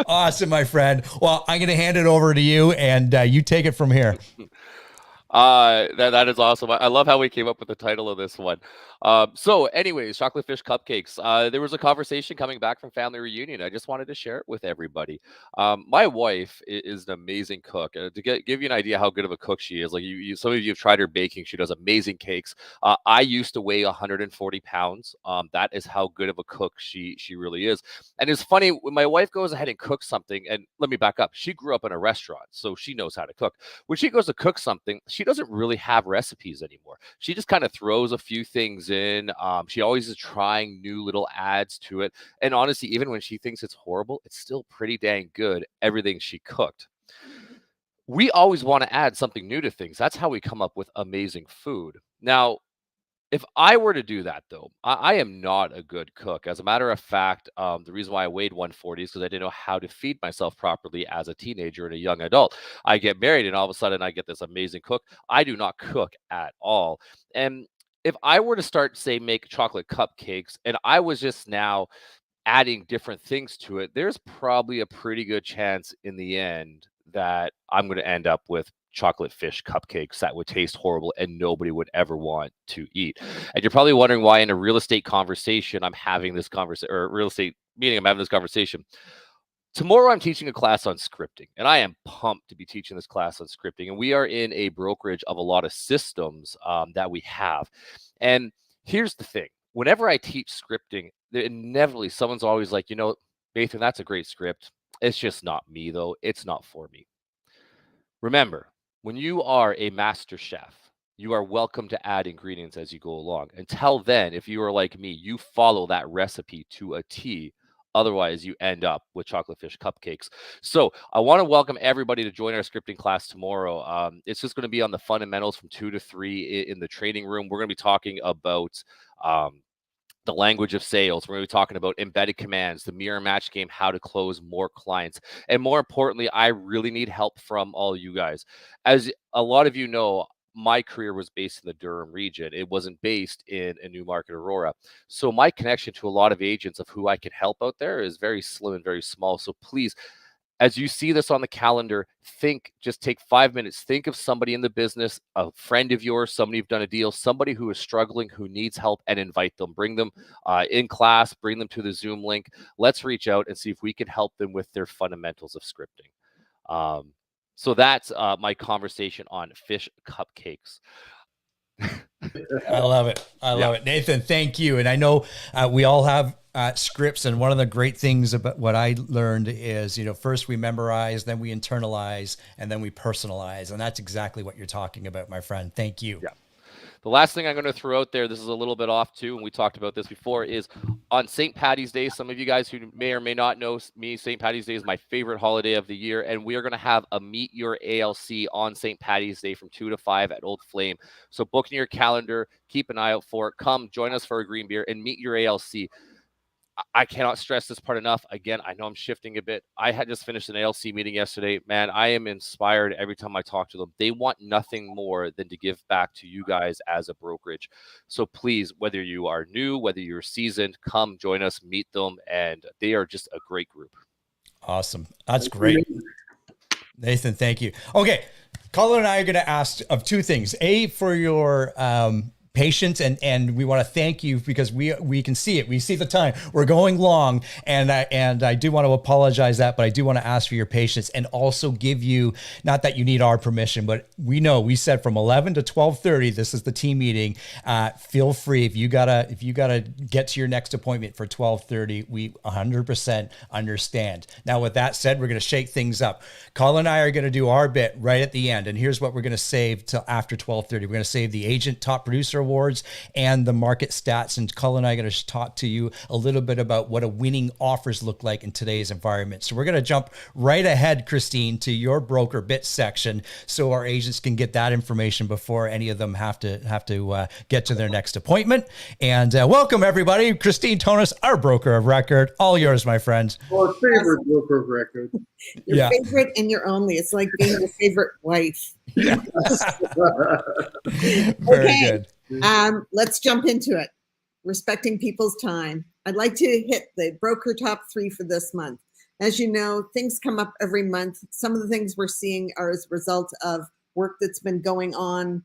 Awesome, my friend. Well, I'm going to hand it over to you, and you take it from here. That is awesome. I love how we came up with the title of this one. So anyways, chocolate fish cupcakes. There was a conversation coming back from family reunion. I just wanted to share it with everybody. My wife is an amazing cook. To give you an idea how good of a cook she is, like some of you have tried her baking. She does amazing cakes. I used to weigh 140 pounds. That is how good of a cook she really is. And it's funny, when my wife goes ahead and cooks something, and let me back up, she grew up in a restaurant, so she knows how to cook. When she goes to cook something, she doesn't really have recipes anymore. She just kind of throws a few things in. She always is trying new little adds to it. And honestly, even when she thinks it's horrible, it's still pretty dang good, everything she cooked. We always want to add something new to things. That's how we come up with amazing food. Now, if I were to do that, though, I am not a good cook. As a matter of fact, the reason why I weighed 140 is because I didn't know how to feed myself properly as a teenager and a young adult. I get married, and all of a sudden I get this amazing cook. I do not cook at all. And if I were to start, say, make chocolate cupcakes, and I was just now adding different things to it, there's probably a pretty good chance in the end that I'm going to end up with chocolate fish cupcakes that would taste horrible and nobody would ever want to eat. And you're probably wondering why in a real estate conversation I'm having this conversation, or real estate meeting I'm having this conversation. Tomorrow I'm teaching a class on scripting, and I am pumped to be teaching this class on scripting. And we are in a brokerage of a lot of systems that we have. And here's the thing. Whenever I teach scripting, inevitably someone's always like, you know, Nathan, that's a great script. It's just not me, though. It's not for me. Remember, when you are a master chef, you are welcome to add ingredients as you go along. Until then, if you are like me, you follow that recipe to a T. Otherwise, you end up with chocolate fish cupcakes. So I want to welcome everybody to join our scripting class tomorrow. It's just going to be on the fundamentals from 2 to 3 in the training room. We're going to be talking about the language of sales. We're going to be talking about embedded commands, the mirror match game, how to close more clients. And more importantly, I really need help from all you guys. As a lot of you know, my career was based in the Durham region. It wasn't based in a Newmarket, Aurora. So my connection to a lot of agents of who I can help out there is very slim and very small. So please, as you see this on the calendar, just take 5 minutes. Think of somebody in the business, a friend of yours, somebody you've done a deal, somebody who is struggling, who needs help, and invite them. Bring them in class, bring them to the Zoom link. Let's reach out and see if we can help them with their fundamentals of scripting. So that's my conversation on fish cupcakes. I love it. I love it. Nathan, thank you. And I know we all have scripts. And one of the great things about what I learned is, you know, first we memorize, then we internalize, and then we personalize. And that's exactly what you're talking about, my friend. Thank you. Yeah. The last thing I'm going to throw out there, this is a little bit off too, and we talked about this before, is on St. Patty's Day. Some of you guys who may or may not know me, St. Patty's Day is my favorite holiday of the year, and we are going to have a Meet Your ALC on St. Patty's Day from 2 to 5 at Old Flame. So book in your calendar, keep an eye out for it. Come join us for a green beer and meet your ALC. I cannot stress this part enough. Again, I know I'm shifting a bit. I had just finished an ALC meeting yesterday. Man, I am inspired every time I talk to them. They want nothing more than to give back to you guys as a brokerage. So please, whether you are new, whether you're seasoned, come join us, meet them, and they are just a great group. Awesome. That's great. Nathan, thank you. Okay. Colin and I are going to ask of two things. A, for your patience, and we want to thank you because we can see it. We see the time. We're going long, and I do want to apologize that, but I do want to ask for your patience and also give you, not that you need our permission, but we said from 11 to 12:30, this is the team meeting. Feel free if you gotta get to your next appointment for 12:30. We 100% understand. Now, with that said, we're going to shake things up. Colin and I are going to do our bit right at the end, and here's what we're going to save till after 12:30. We're going to save the Agent Top Producer Awards and the market stats. And Colin and I are going to talk to you a little bit about what a winning offers look like in today's environment. So we're going to jump right ahead, Christine, to your broker bit section so our agents can get that information before any of them have to get to their next appointment. And welcome, everybody. Christine Tonus, our broker of record. All yours, my friend. Our favorite broker of record. Your favorite and your only. It's like being your favorite wife. Very good. Let's jump into it. Respecting people's time. I'd like to hit the broker top 3 for this month. As you know, things come up every month. Some of the things we're seeing are as a result of work that's been going on,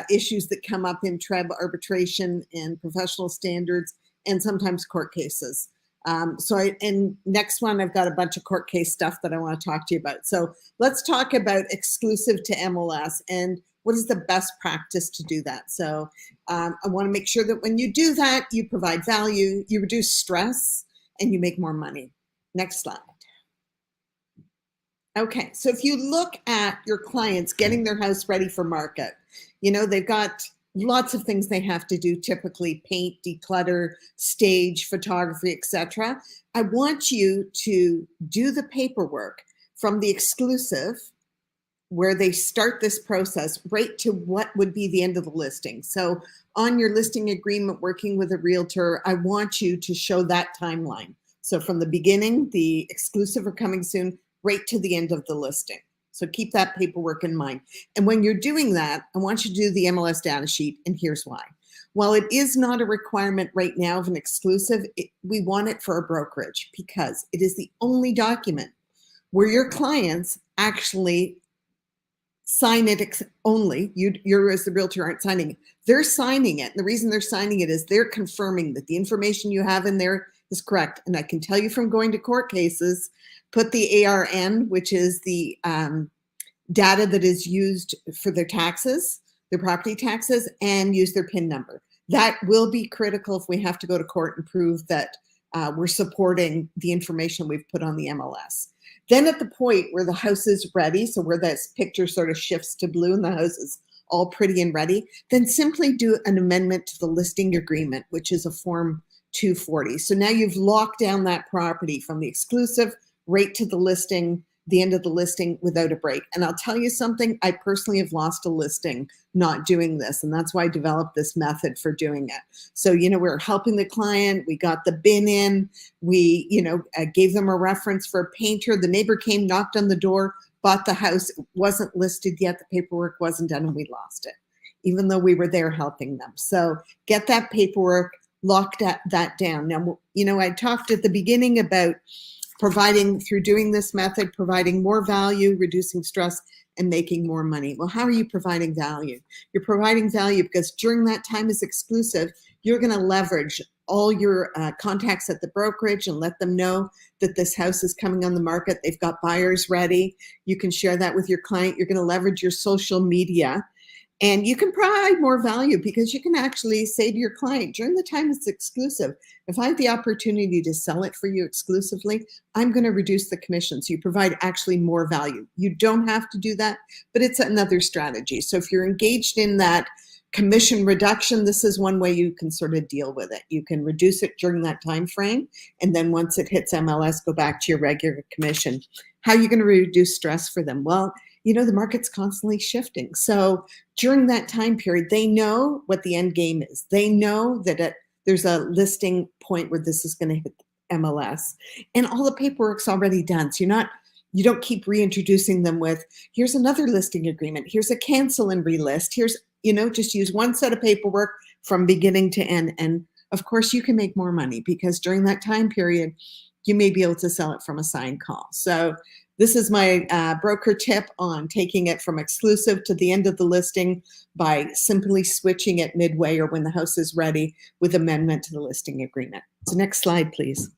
issues that come up in TREB arbitration and professional standards, and sometimes court cases. And next one, I've got a bunch of court case stuff that I want to talk to you about. So let's talk about exclusive to MLS and what is the best practice to do that. So I want to make sure that when you do that, you provide value, you reduce stress, and you make more money. Next slide. Okay, so if you look at your clients getting their house ready for market, you know, they've got lots of things they have to do, typically paint, declutter, stage, photography, etc. I want you to do the paperwork from the exclusive, where they start this process, right to what would be the end of the listing. So on your listing agreement, working with a realtor, I want you to show that timeline. So from the beginning, the exclusive or coming soon, right to the end of the listing. So keep that paperwork in mind. And when you're doing that, I want you to do the MLS data sheet, and here's why. While it is not a requirement right now of an exclusive, we want it for a brokerage because it is the only document where your clients actually sign it only. You as the realtor aren't signing it. They're signing it. And the reason they're signing it is they're confirming that the information you have in there is correct. And I can tell you from going to court cases, put the ARN, which is the data that is used for their taxes, their property taxes, and use their PIN number. That will be critical if we have to go to court and prove that we're supporting the information we've put on the MLS. Then at the point where the house is ready, so where this picture sort of shifts to blue and the house is all pretty and ready, then simply do an amendment to the listing agreement, which is a Form 240. So now you've locked down that property from the exclusive right to the listing, the end of the listing without a break. And I'll tell you something, I personally have lost a listing not doing this. And that's why I developed this method for doing it. So, we're helping the client. We got the bin in. We, gave them a reference for a painter. The neighbor came, knocked on the door, bought the house. It wasn't listed yet. The paperwork wasn't done and we lost it, even though we were there helping them. So get that paperwork, lock that down. Now, I talked at the beginning about providing, through doing this method, providing more value, reducing stress, and making more money. Well, how are you providing value? You're providing value because during that time as exclusive, you're going to leverage all your contacts at the brokerage and let them know that this house is coming on the market. They've got buyers ready. You can share that with your client. You're going to leverage your social media. And you can provide more value because you can actually say to your client, during the time it's exclusive, if I have the opportunity to sell it for you exclusively, I'm going to reduce the commission. So you provide actually more value. You don't have to do that, but it's another strategy. So if you're engaged in that commission reduction, this is one way you can sort of deal with it. You can reduce it during that time frame. And then once it hits MLS, go back to your regular commission. How are you going to reduce stress for them? Well, the market's constantly shifting. So during that time period, they know what the end game is. They know that there's a listing point where this is going to hit MLS, and all the paperwork's already done. So you don't keep reintroducing them with, here's another listing agreement. Here's a cancel and relist. Here's, just use one set of paperwork from beginning to end. And of course you can make more money because during that time period, you may be able to sell it from a signed call. So this is my broker tip on taking it from exclusive to the end of the listing by simply switching it midway or when the house is ready with amendment to the listing agreement. So next slide, please.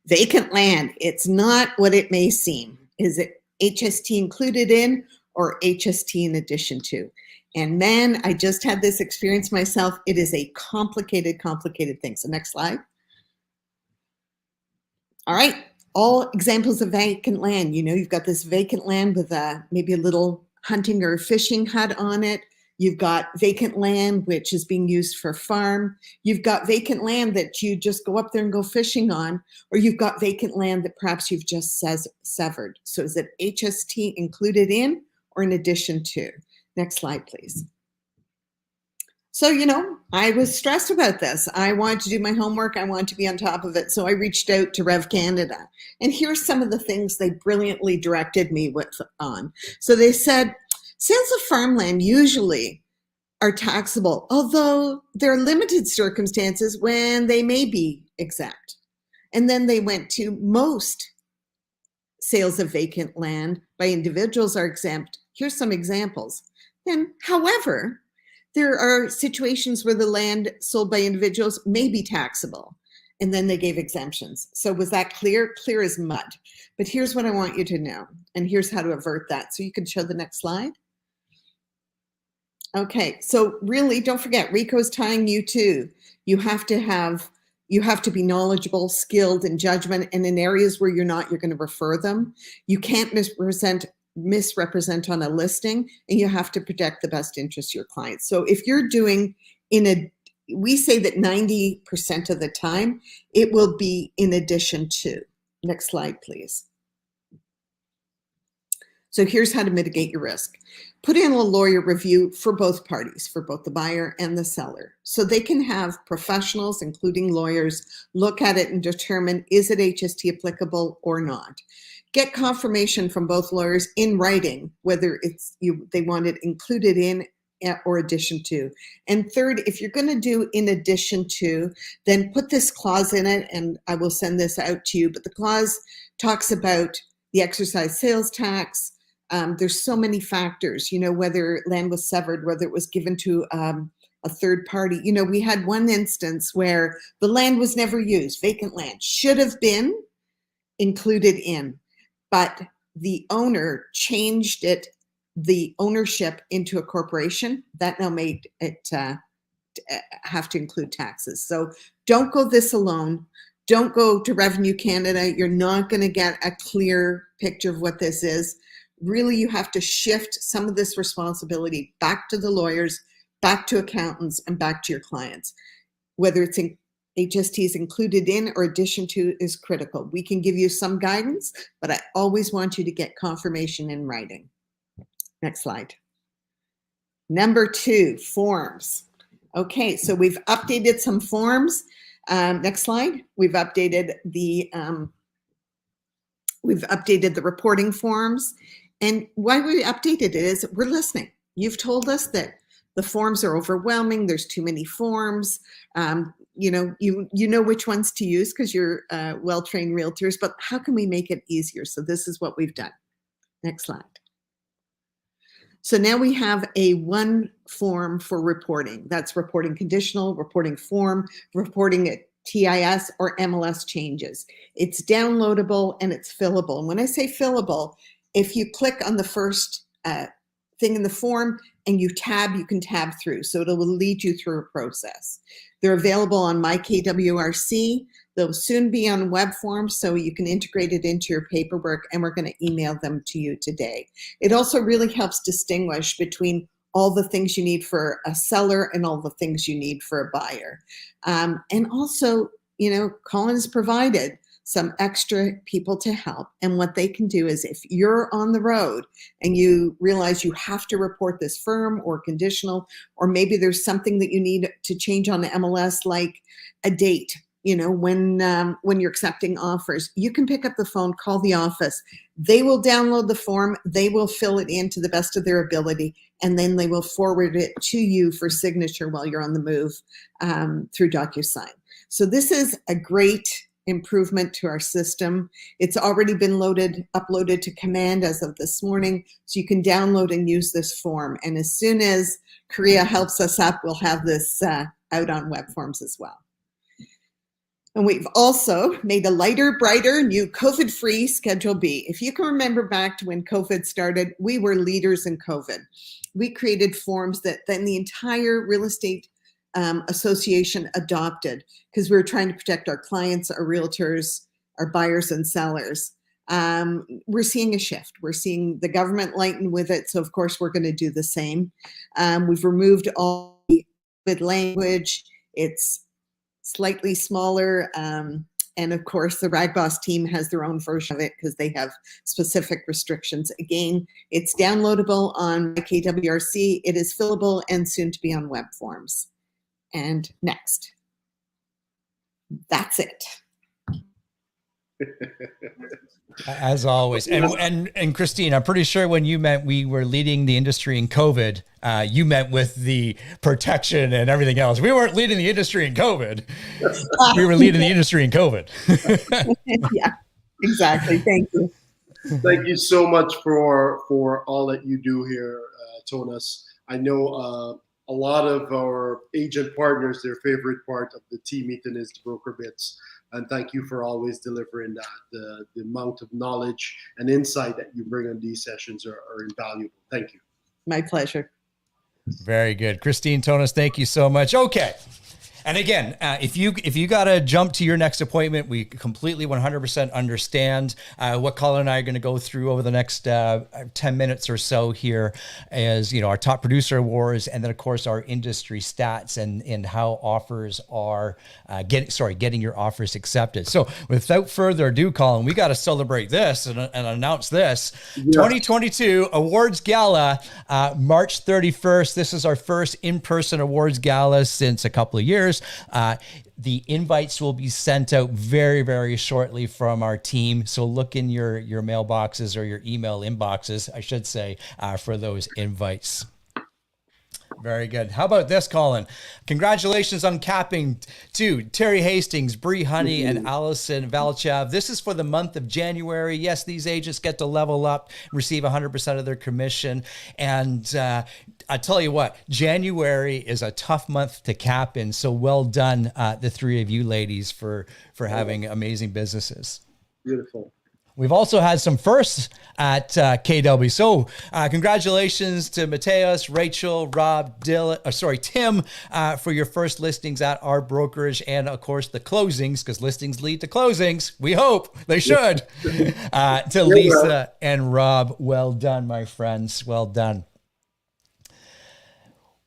Vacant land. It's not what it may seem. Is it HST included in or HST in addition to? And man, I just had this experience myself. It is a complicated thing. So next slide. All right. All examples of vacant land. You've got this vacant land with maybe a little hunting or fishing hut on it. You've got vacant land, which is being used for farm. You've got vacant land that you just go up there and go fishing on, or you've got vacant land that perhaps you've just severed. So is it HST included in or in addition to? Next slide, please. So, I was stressed about this. I wanted to do my homework. I wanted to be on top of it. So I reached out to Rev Canada. And here's some of the things they brilliantly directed me on. So they said, sales of farmland usually are taxable, although there are limited circumstances when they may be exempt. And then they went to most sales of vacant land by individuals are exempt. Here's some examples. Then, however, there are situations where the land sold by individuals may be taxable. And then they gave exemptions. So was that clear? Clear as mud. But here's what I want you to know. And here's how to avert that. So you can show the next slide. Okay, so really don't forget, RICO's tying you to. You have to be knowledgeable, skilled in judgment, and in areas where you're not, you're going to refer them. You can't misrepresent on a listing, and you have to protect the best interest of your clients. So if you're doing we say that 90% of the time, it will be in addition to. Next slide, please. So here's how to mitigate your risk. Put in a lawyer review for both parties, for both the buyer and the seller. So they can have professionals, including lawyers, look at it and determine, is it HST applicable or not? Get confirmation from both lawyers in writing, whether they want it included in or addition to. And third, if you're going to do in addition to, then put this clause in it, and I will send this out to you. But the clause talks about the exercise sales tax. There's so many factors, whether land was severed, whether it was given to a a third party. You know, we had one instance where the land was never used, vacant land, should have been included in, but the owner changed the ownership into a corporation. That now made it have to include taxes. So don't go this alone. Don't go to Revenue Canada. You're not going to get a clear picture of what this is. Really, you have to shift some of this responsibility back to the lawyers, back to accountants, and back to your clients. Whether it's in HSTs included in or addition to is critical. We can give you some guidance, but I always want you to get confirmation in writing. Next slide. Number 2, forms. Okay, so we've updated some forms. Next slide. We've updated the reporting forms. And why we updated it is we're listening. You've told us that the forms are overwhelming. There's too many forms. You know which ones to use because you're well-trained realtors, but how can we make it easier? So this is what we've done. Next slide. So now we have a one form for reporting. That's reporting conditional, reporting form, reporting at TIS or MLS changes. It's downloadable and it's fillable. And when I say fillable, if you click on the first thing in the form and you can tab through. So it will lead you through a process. They're available on My KWRC. They'll soon be on web forms, so you can integrate it into your paperwork, and we're going to email them to you today. It also really helps distinguish between all the things you need for a seller and all the things you need for a buyer. And also, you know, Colin's provided some extra people to help. And what they can do is if you're on the road and you realize you have to report this firm or conditional, or maybe there's something that you need to change on the MLS, like a date, you know, when you're accepting offers, you can pick up the phone, call the office. They will download the form. They will fill it in to the best of their ability, and then they will forward it to you for signature while you're on the move through DocuSign. So this is a great improvement to our system. It's already been uploaded to Command as of this morning, so you can download and use this form. And as soon as Korea helps us up, we'll have this out on web forms as well. And we've also made a lighter, brighter, new COVID-free Schedule B. If you can remember back to when COVID started, we were leaders in COVID. We created forms that then the entire real estate association adopted because we were trying to protect our clients, our realtors, our buyers and sellers. We're seeing a shift. We're seeing the government lighten with it. So of course we're going to do the same. We've removed all the language. It's slightly smaller. And of course the RagBoss team has their own version of it because they have specific restrictions. Again, it's downloadable on KWRC. It is fillable and soon to be on web forms. And next. That's it. As always. And Christine, I'm pretty sure when you meant we were leading the industry in COVID, you meant with the protection and everything else. We weren't leading the industry in COVID. We were leading the industry in COVID. Yeah, exactly. Thank you. Thank you so much for all that you do here, Tonus. I know a lot of our agent partners, their favorite part of the team meeting is the broker bits. And thank you for always delivering that. The amount of knowledge and insight that you bring on these sessions are invaluable. Thank you. My pleasure. Very good. Christine, Tonus, thank you so much. Okay. And again, if you got to jump to your next appointment, we completely 100% understand. What Colin and I are going to go through over the next 10 minutes or so here is, you know, our top producer awards, and then of course our industry stats and how offers are getting your offers accepted. So without further ado, Colin, we got to celebrate this and announce this. Yeah. 2022 Awards Gala, March 31st. This is our first in-person Awards Gala since a couple of years. The invites will be sent out very, very shortly from our team. So look in your mailboxes or your email inboxes, I should say, for those invites. Very good. How about this, Colin? Congratulations on capping to Terry Hastings, Bree Honey, and Allison Valchev. This is for the month of January. Yes, these agents get to level up, receive 100% of their commission. And I tell you what, January is a tough month to cap in. So well done, the three of you ladies, for having amazing businesses. Beautiful. We've also had some firsts at KW. So congratulations to Mateus, Rachel, Rob, Tim for your first listings at our brokerage, and of course the closings, because listings lead to closings. We hope they should. To Lisa and Rob, well done, my friends. Well done.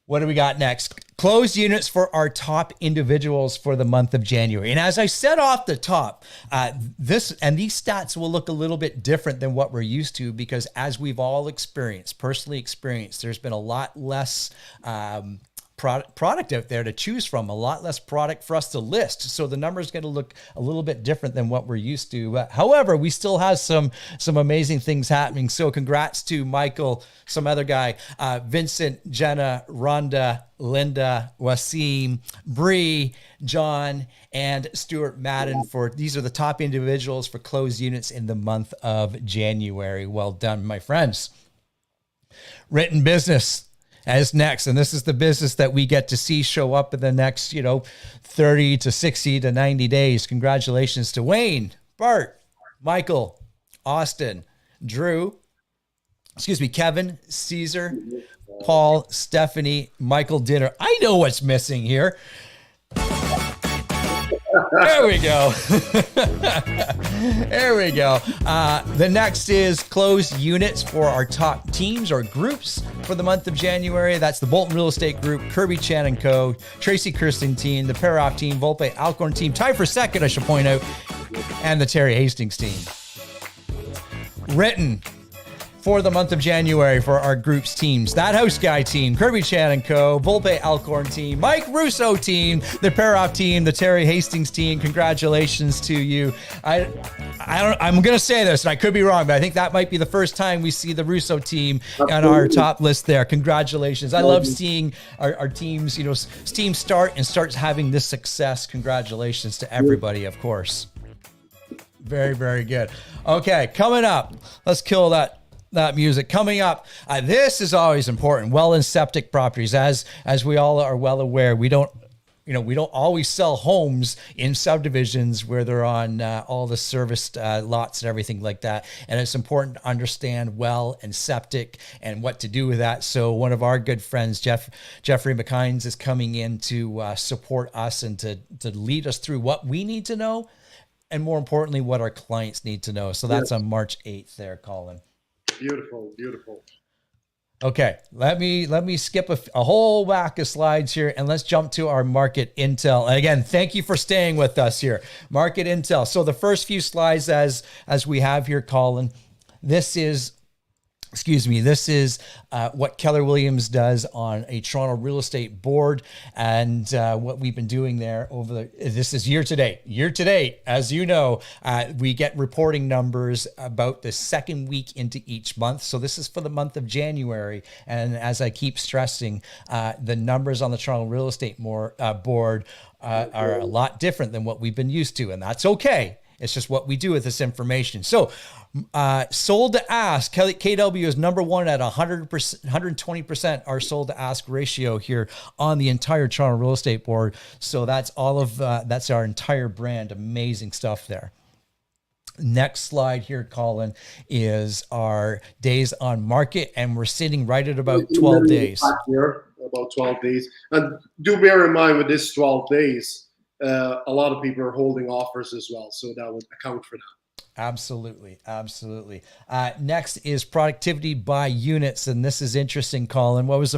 What do we got next? Closed units for our top individuals for the month of January. And as I said off the top, these stats will look a little bit different than what we're used to, because as we've all personally experienced, there's been a lot less product out there to choose from, a lot less product for us to list. So the number is going to look a little bit different than what we're used to. However, we still have some amazing things happening. So congrats to Michael, some other guy, Vincent, Jenna, Rhonda, Linda, Wasim, Bree, John, and Stuart Madden. These are the top individuals for closed units in the month of January. Well done, my friends. Written business as next, and this is the business that we get to see show up in the next 30 to 60 to 90 days. Congratulations to Wayne, Bart, Michael, Austin, Kevin, Caesar, Paul, Stephanie, Michael Dinner. I know what's missing here. There we go. There we go. The next is closed units for our top teams or groups for the month of January. That's the Bolton Real Estate Group, Kirby Chan & Co., Tracy Kirsten team, the Paraoff team, Volpe Alcorn team, tied for second, I should point out, and the Terry Hastings team. Written for the month of January for our groups teams: That House Guy team, Kirby Chan & Co., Volpe Alcorn team, Mike Russo team, the Paraoff team, the Terry Hastings team. Congratulations to you. I'm going to say this, and I could be wrong, but I think that might be the first time we see the Russo team on our top list there. Congratulations. I love seeing our teams, teams start having this success. Congratulations to everybody, of course. Very, very good. Okay, coming up, let's kill that music. Coming up, this is always important. Well and septic properties, as we all are well aware, we don't always sell homes in subdivisions where they're on all the serviced lots and everything like that. And it's important to understand well and septic and what to do with that. So one of our good friends, Jeffrey McKines, is coming in to support us and to lead us through what we need to know, and more importantly, what our clients need to know. So that's on March 8th there, Colin. Beautiful, beautiful. Okay, let me skip a whole whack of slides here, and let's jump to our market intel. And again, thank you for staying with us here. Market intel. So the first few slides as we have here, Colin, this is what Keller Williams does on a Toronto real estate board, and what we've been doing there this is year to date. As you know, we get reporting numbers about the second week into each month. So this is for the month of January. And as I keep stressing, the numbers on the Toronto real estate board are a lot different than what we've been used to. And that's okay. It's just what we do with this information. So sold to ask, KW is number one at 100%, 120% our sold to ask ratio here on the entire Toronto real estate board. So that's that's our entire brand. Amazing stuff there. Next slide here, Colin, is our days on market, and we're sitting right at about 12 days. About 12 days. And do bear in mind with this 12 days, a lot of people are holding offers as well. So that would account for that. Absolutely. Absolutely. Next is productivity by units. And this is interesting, Colin. What was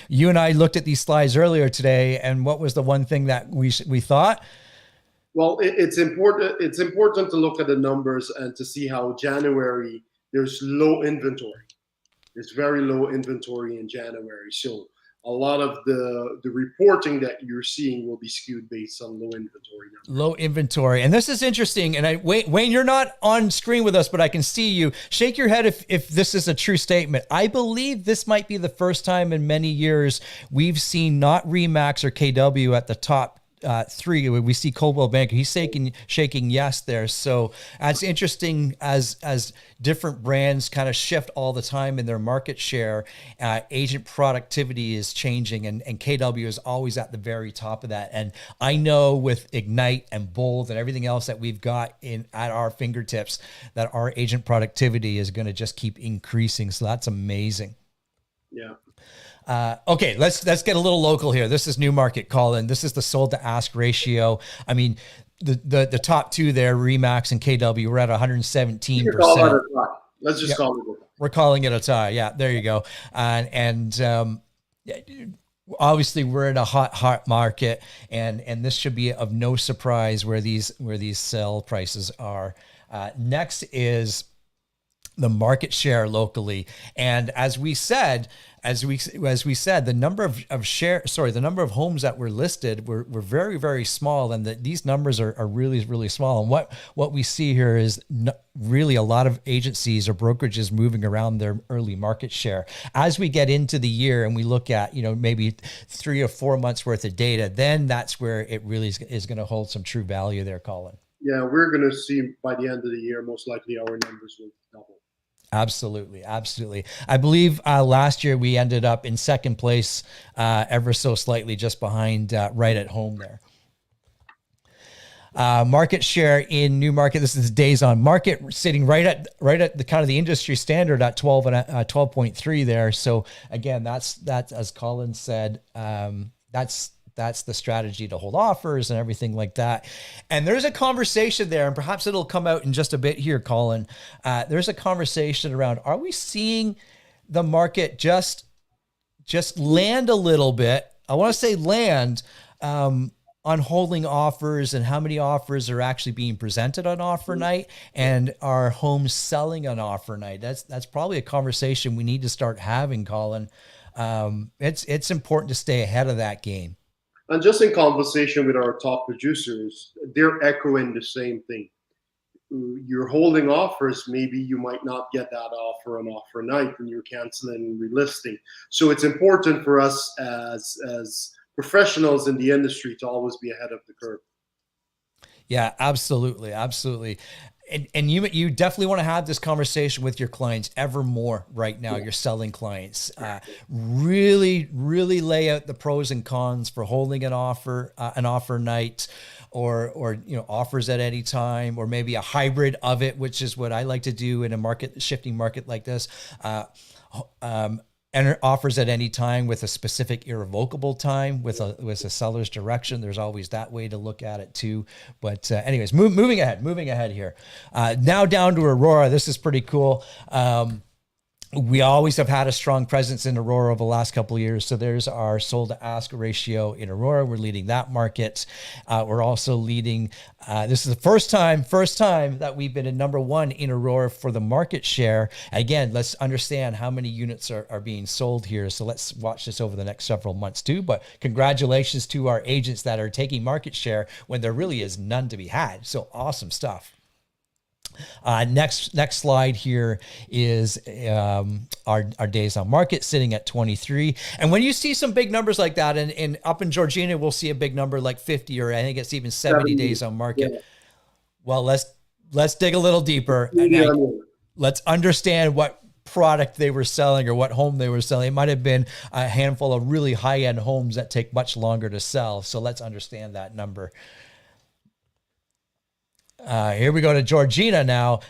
you and I looked at these slides earlier today, and what was the one thing that we thought? Well, it's important. It's important to look at the numbers and to see how January, there's low inventory. There's very low inventory in January. So a lot of the reporting that you're seeing will be skewed based on low inventory numbers. Low inventory. And this is interesting. And Wayne, you're not on screen with us, but I can see you. Shake your head if this is a true statement. I believe this might be the first time in many years we've seen not Remax or KW at the top three. We see Coldwell Banker. He's shaking yes there. So it's interesting as different brands kind of shift all the time in their market share. Agent productivity is changing, and KW is always at the very top of that. And I know with Ignite and Bold and everything else that we've got at our fingertips, that our agent productivity is going to just keep increasing. So that's amazing. Yeah. Okay, let's get a little local here. This is new market, Colin. This is the sold to ask ratio. I mean, the top two there, Remax and KW, we're at 117%. Let's just call it a tie. We're calling it a tie. Yeah, there you go. And obviously we're in a hot market, and this should be of no surprise where these sell prices are. Next is the market share locally, and as we said, the number the number of homes that were listed were very, very small, and these numbers are really, really small. And what we see here is really a lot of agencies or brokerages moving around their early market share. As we get into the year and we look at maybe 3 or 4 months worth of data, then that's where it really is going to hold some true value there, Colin. Yeah, we're going to see by the end of the year, most likely our numbers will double. Absolutely. Absolutely. I believe last year we ended up in second place, ever so slightly just behind Right at Home there. Market share in new market. This is days on market, sitting right at the kind of the industry standard at 12.3 there. So again, that's as Colin said, that's the strategy to hold offers and everything like that. And there's a conversation there, and perhaps it'll come out in just a bit here, Colin. There's a conversation around, are we seeing the market just land a little bit? I want to say land on holding offers, and how many offers are actually being presented on offer night, and are homes selling on offer night? That's probably a conversation we need to start having, Colin. It's important to stay ahead of that game. And just in conversation with our top producers, they're echoing the same thing. You're holding offers, maybe you might not get that offer on offer night, and you're canceling relisting. So it's important for us as professionals in the industry to always be ahead of the curve. Yeah, absolutely. Absolutely. And you definitely want to have this conversation with your clients ever more right now, your selling clients. Really, really lay out the pros and cons for holding an offer night, or offers at any time, or maybe a hybrid of it, which is what I like to do in a shifting market like this. And offers at any time with a specific irrevocable time with a seller's direction. There's always that way to look at it too. But anyways, moving ahead here. Now down to Aurora. This is pretty cool. We always have had a strong presence in Aurora over the last couple of years. So there's our sold to ask ratio in Aurora. We're leading that market. We're also leading, this is the first time that we've been in number one in Aurora for the market share. Again, let's understand how many units are being sold here. So let's watch this over the next several months too. But congratulations to our agents that are taking market share when there really is none to be had. So awesome stuff. Next slide here is our days on market sitting at 23. And when you see some big numbers like that, and up in Georgina, we'll see a big number like 50, or I think it's even 70 days on market. Yeah. Well, let's dig a little deeper. And let's understand what product they were selling or what home they were selling. It might have been a handful of really high-end homes that take much longer to sell. So let's understand that number. Here we go to Georgina now.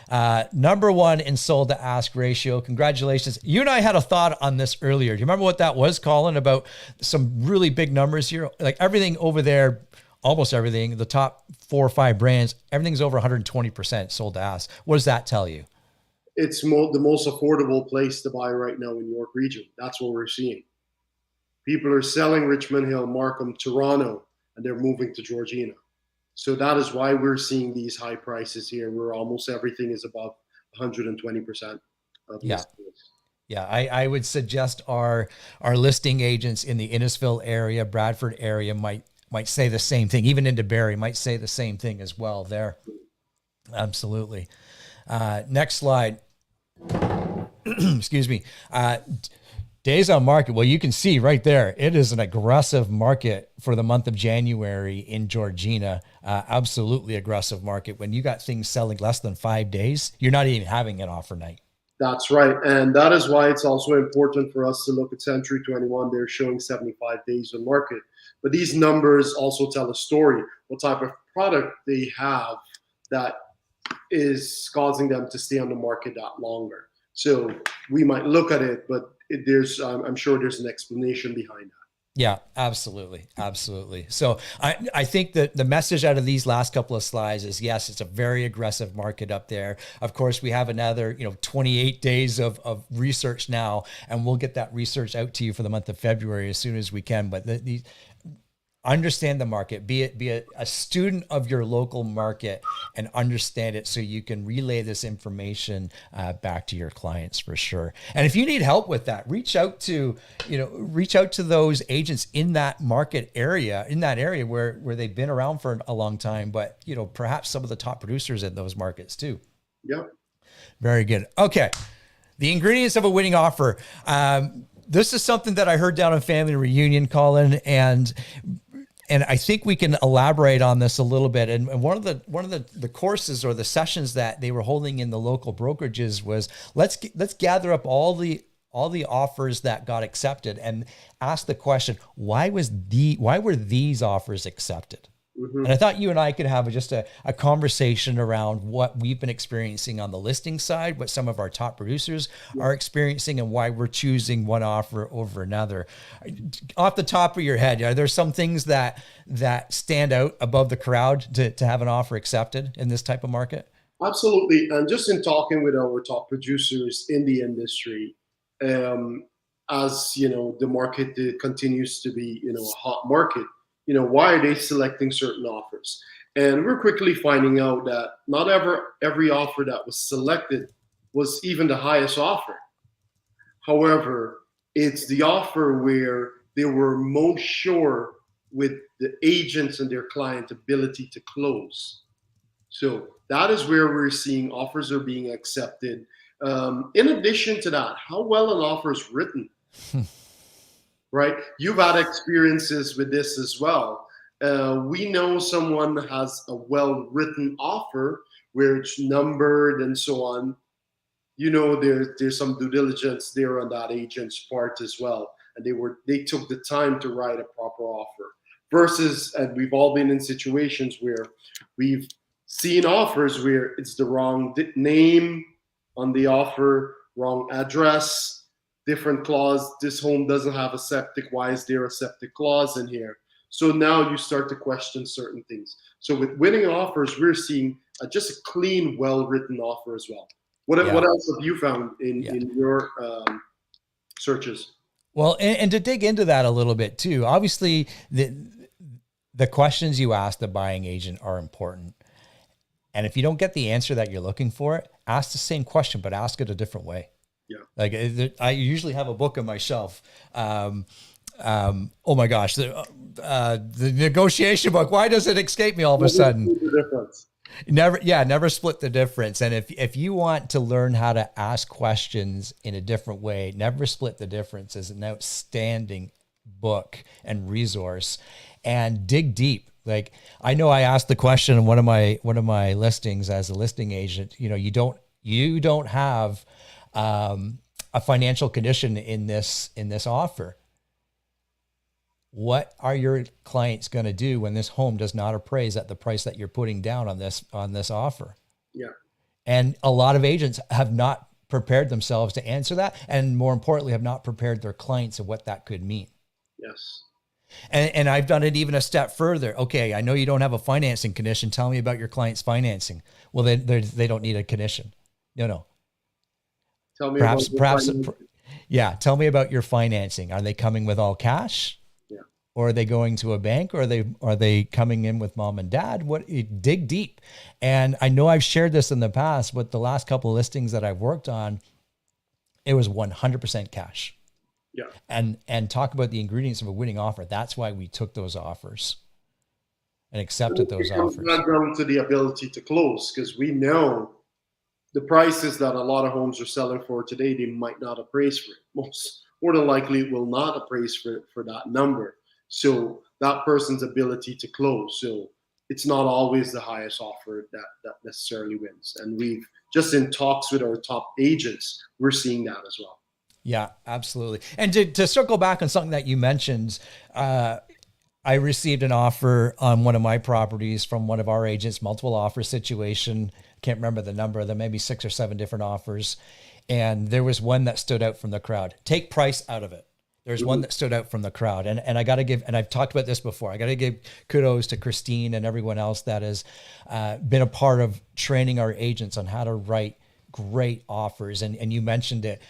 Number one in sold to ask ratio. Congratulations. You and I had a thought on this earlier. Do you remember what that was, Colin, about some really big numbers here? Like everything over there, almost everything, the top 4 or 5 brands, everything's over 120% sold to ask. What does that tell you? It's the most affordable place to buy right now in York region. That's what we're seeing. People are selling Richmond Hill, Markham, Toronto, and they're moving to Georgina. So that is why we're seeing these high prices here, where almost everything is above 120% of this place. Yeah, I would suggest our listing agents in the Innisfil area, Bradford area might say the same thing. Even into Barrie might say the same thing as well there. Absolutely. Next slide. Excuse me. Days on market. Well, you can see right there, it is an aggressive market for the month of January in Georgina. Absolutely aggressive market. When you got things selling less than 5 days, you're not even having an offer night. That's right. And that is why it's also important for us to look at Century 21. They're showing 75 days on market. But these numbers also tell a story, what type of product they have that is causing them to stay on the market that longer. So we might look at it, but I'm sure there's an explanation behind that. Yeah, absolutely. Absolutely. So I think that the message out of these last couple of slides is, yes, it's a very aggressive market up there. Of course, we have another, 28 days of research now, and we'll get that research out to you for the month of February as soon as we can. But understand the market, be a student of your local market and understand it so you can relay this information back to your clients for sure. And if you need help with that, reach out to those agents in that market area, where they've been around for a long time, but perhaps some of the top producers in those markets too. Yep. Very good. Okay. The ingredients of a winning offer. This is something that I heard down at Family Reunion, Colin, and I think we can elaborate on this a little bit. And one of the courses or the sessions that they were holding in the local brokerages was let's gather up all the offers that got accepted and ask the question, why were these offers accepted? Mm-hmm. And I thought you and I could have just a conversation around what we've been experiencing on the listing side, what some of our top producers are experiencing, and why we're choosing one offer over another. Off the top of your head, are there some things that stand out above the crowd to have an offer accepted in this type of market? Absolutely. And just in talking with our top producers in the industry, as the market continues to be a hot market, why are they selecting certain offers? And we're quickly finding out that not every offer that was selected was even the highest offer. However, it's the offer where they were most sure with the agents and their client ability to close. So that is where we're seeing offers are being accepted. In addition to that, how well an offer is written. Right? You've had experiences with this as well. We know someone has a well-written offer where it's numbered and so on. There's some due diligence there on that agent's part as well. And they took the time to write a proper offer. Versus, and we've all been in situations where we've seen offers where it's the wrong name on the offer, wrong address, different clause. This home doesn't have a septic. Why is there a septic clause in here? So now you start to question certain things. So with winning offers, we're seeing just a clean, well-written offer as well. What else have you found in your searches? Well, and to dig into that a little bit too, obviously the questions you ask the buying agent are important. And if you don't get the answer that you're looking for, ask the same question, but ask it a different way. Yeah. Like I usually have a book on my shelf. Oh my gosh, the negotiation book. Why does it escape me all of a sudden? Never split the difference. And if you want to learn how to ask questions in a different way, Never Split the Difference is an outstanding book and resource. And dig deep. Like I know I asked the question in one of my listings as a listing agent. You don't have a financial condition in this offer. What are your clients going to do when this home does not appraise at the price that you're putting down on this offer? Yeah. And a lot of agents have not prepared themselves to answer that, and more importantly, have not prepared their clients of what that could mean. Yes. And I've done it even a step further. Okay, I know you don't have a financing condition. Tell me about your client's financing. Well, they don't need a condition. No. Tell me tell me about your financing. Are they coming with all cash? Yeah. Or are they going to a bank? Or are they coming in with mom and dad? Dig deep. And I know I've shared this in the past, but the last couple of listings that I've worked on, It was 100% cash. Yeah. And talk about the ingredients of a winning offer. That's why we took those offers and accepted those offers. It comes down to the ability to close, because we know the prices that a lot of homes are selling for today, they might not appraise for it. More than likely, it will not appraise for that number. So that person's ability to close. So it's not always the highest offer that necessarily wins. And we've just in talks with our top agents, we're seeing that as well. Yeah, absolutely. And to circle back on something that you mentioned, I received an offer on one of my properties from one of our agents, multiple offer situation. Can't remember the number. There may be 6 or 7 different offers. And there was one that stood out from the crowd. Take price out of it. There's one that stood out from the crowd. And I got to give, and I've talked about this before, I got to give kudos to Christine and everyone else that has been a part of training our agents on how to write great offers. And you mentioned it.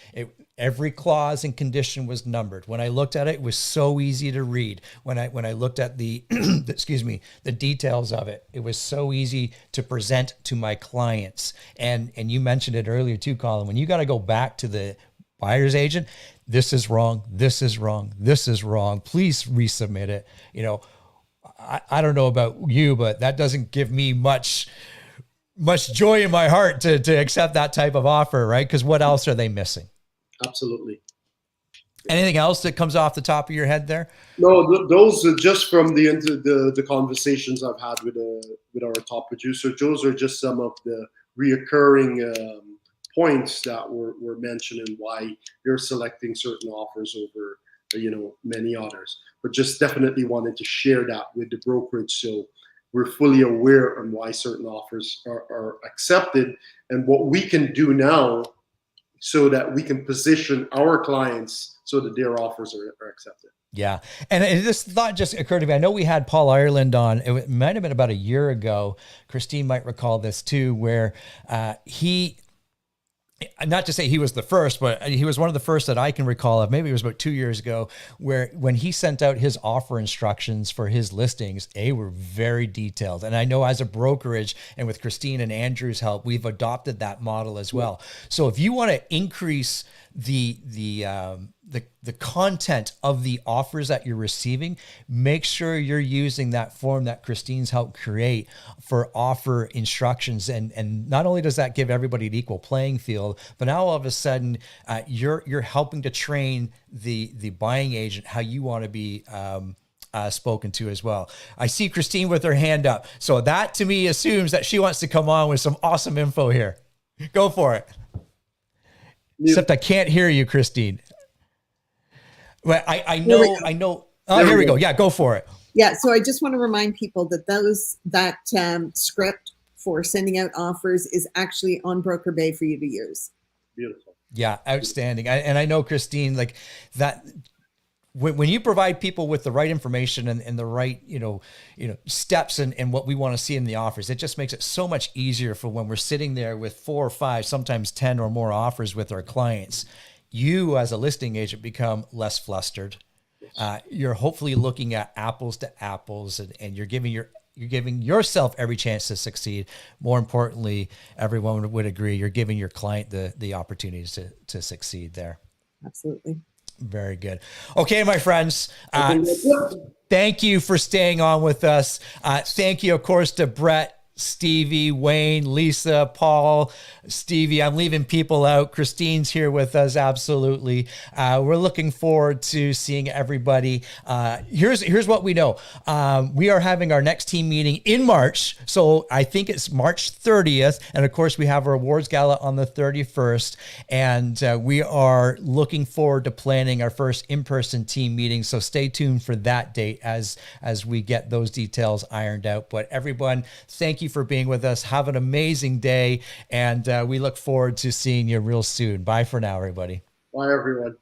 Every clause and condition was numbered. When I looked at it, it was so easy to read. When I looked at the, the details of it, it was so easy to present to my clients. And you mentioned it earlier too, Colin, when you got to go back to the buyer's agent, this is wrong, this is wrong, this is wrong, please resubmit it. You know, I don't know about you, but that doesn't give me much joy in my heart to accept that type of offer, right? Because what else are they missing? Absolutely. Anything else that comes off the top of your head there? No, those are just from the conversations I've had with our top producer. Those are just some of the reoccurring points that were mentioned and why you're selecting certain offers over many others. But just definitely wanted to share that with the brokerage, so we're fully aware on why certain offers are accepted and what we can do now so that we can position our clients so that their offers are accepted. Yeah. And this thought just occurred to me. I know we had Paul Ireland on, it might have been about a year ago. Christine might recall this too, where he, not to say he was the first, but he was one of the first that I can recall of. Maybe it was about 2 years ago, where when he sent out his offer instructions for his listings, they were very detailed. And I know as a brokerage and with Christine and Andrew's help, we've adopted that model as well. So if you want to increase the content of the offers that you're receiving, make sure you're using that form that Christine's helped create for offer instructions. And not only does that give everybody an equal playing field, but now all of a sudden you're helping to train the buying agent how you want to be spoken to as well. I see Christine with her hand up. So that to me assumes that she wants to come on with some awesome info here. Go for it. Except I can't hear you, Christine. Well, I know. Oh, here we go. Yeah, go for it. Yeah. So I just want to remind people that that script for sending out offers is actually on Broker Bay for you to use. Beautiful. Yeah. Outstanding. And I know, Christine, like that, when you provide people with the right information and the right, steps and what we want to see in the offers, it just makes it so much easier for when we're sitting there with 4 or 5, sometimes 10 or more offers with our clients. You as a listing agent become less flustered. You're hopefully looking at apples to apples and you're giving yourself every chance to succeed. More importantly, everyone would agree, you're giving your client the opportunities to succeed there. Absolutely. Very good. Okay, my friends, thank you for staying on with us. Thank you, of course, to Brett, Stevie, Wayne, Lisa, Paul, Stevie. I'm leaving people out. Christine's here with us. Absolutely. We're looking forward to seeing everybody. Here's what we know. We are having our next team meeting in March. So I think it's March 30th. And of course, we have our awards gala on the 31st. And we are looking forward to planning our first in-person team meeting. So stay tuned for that date as we get those details ironed out. But everyone, thank you for being with us. Have an amazing day. And we look forward to seeing you real soon. Bye for now, everybody. Bye, everyone.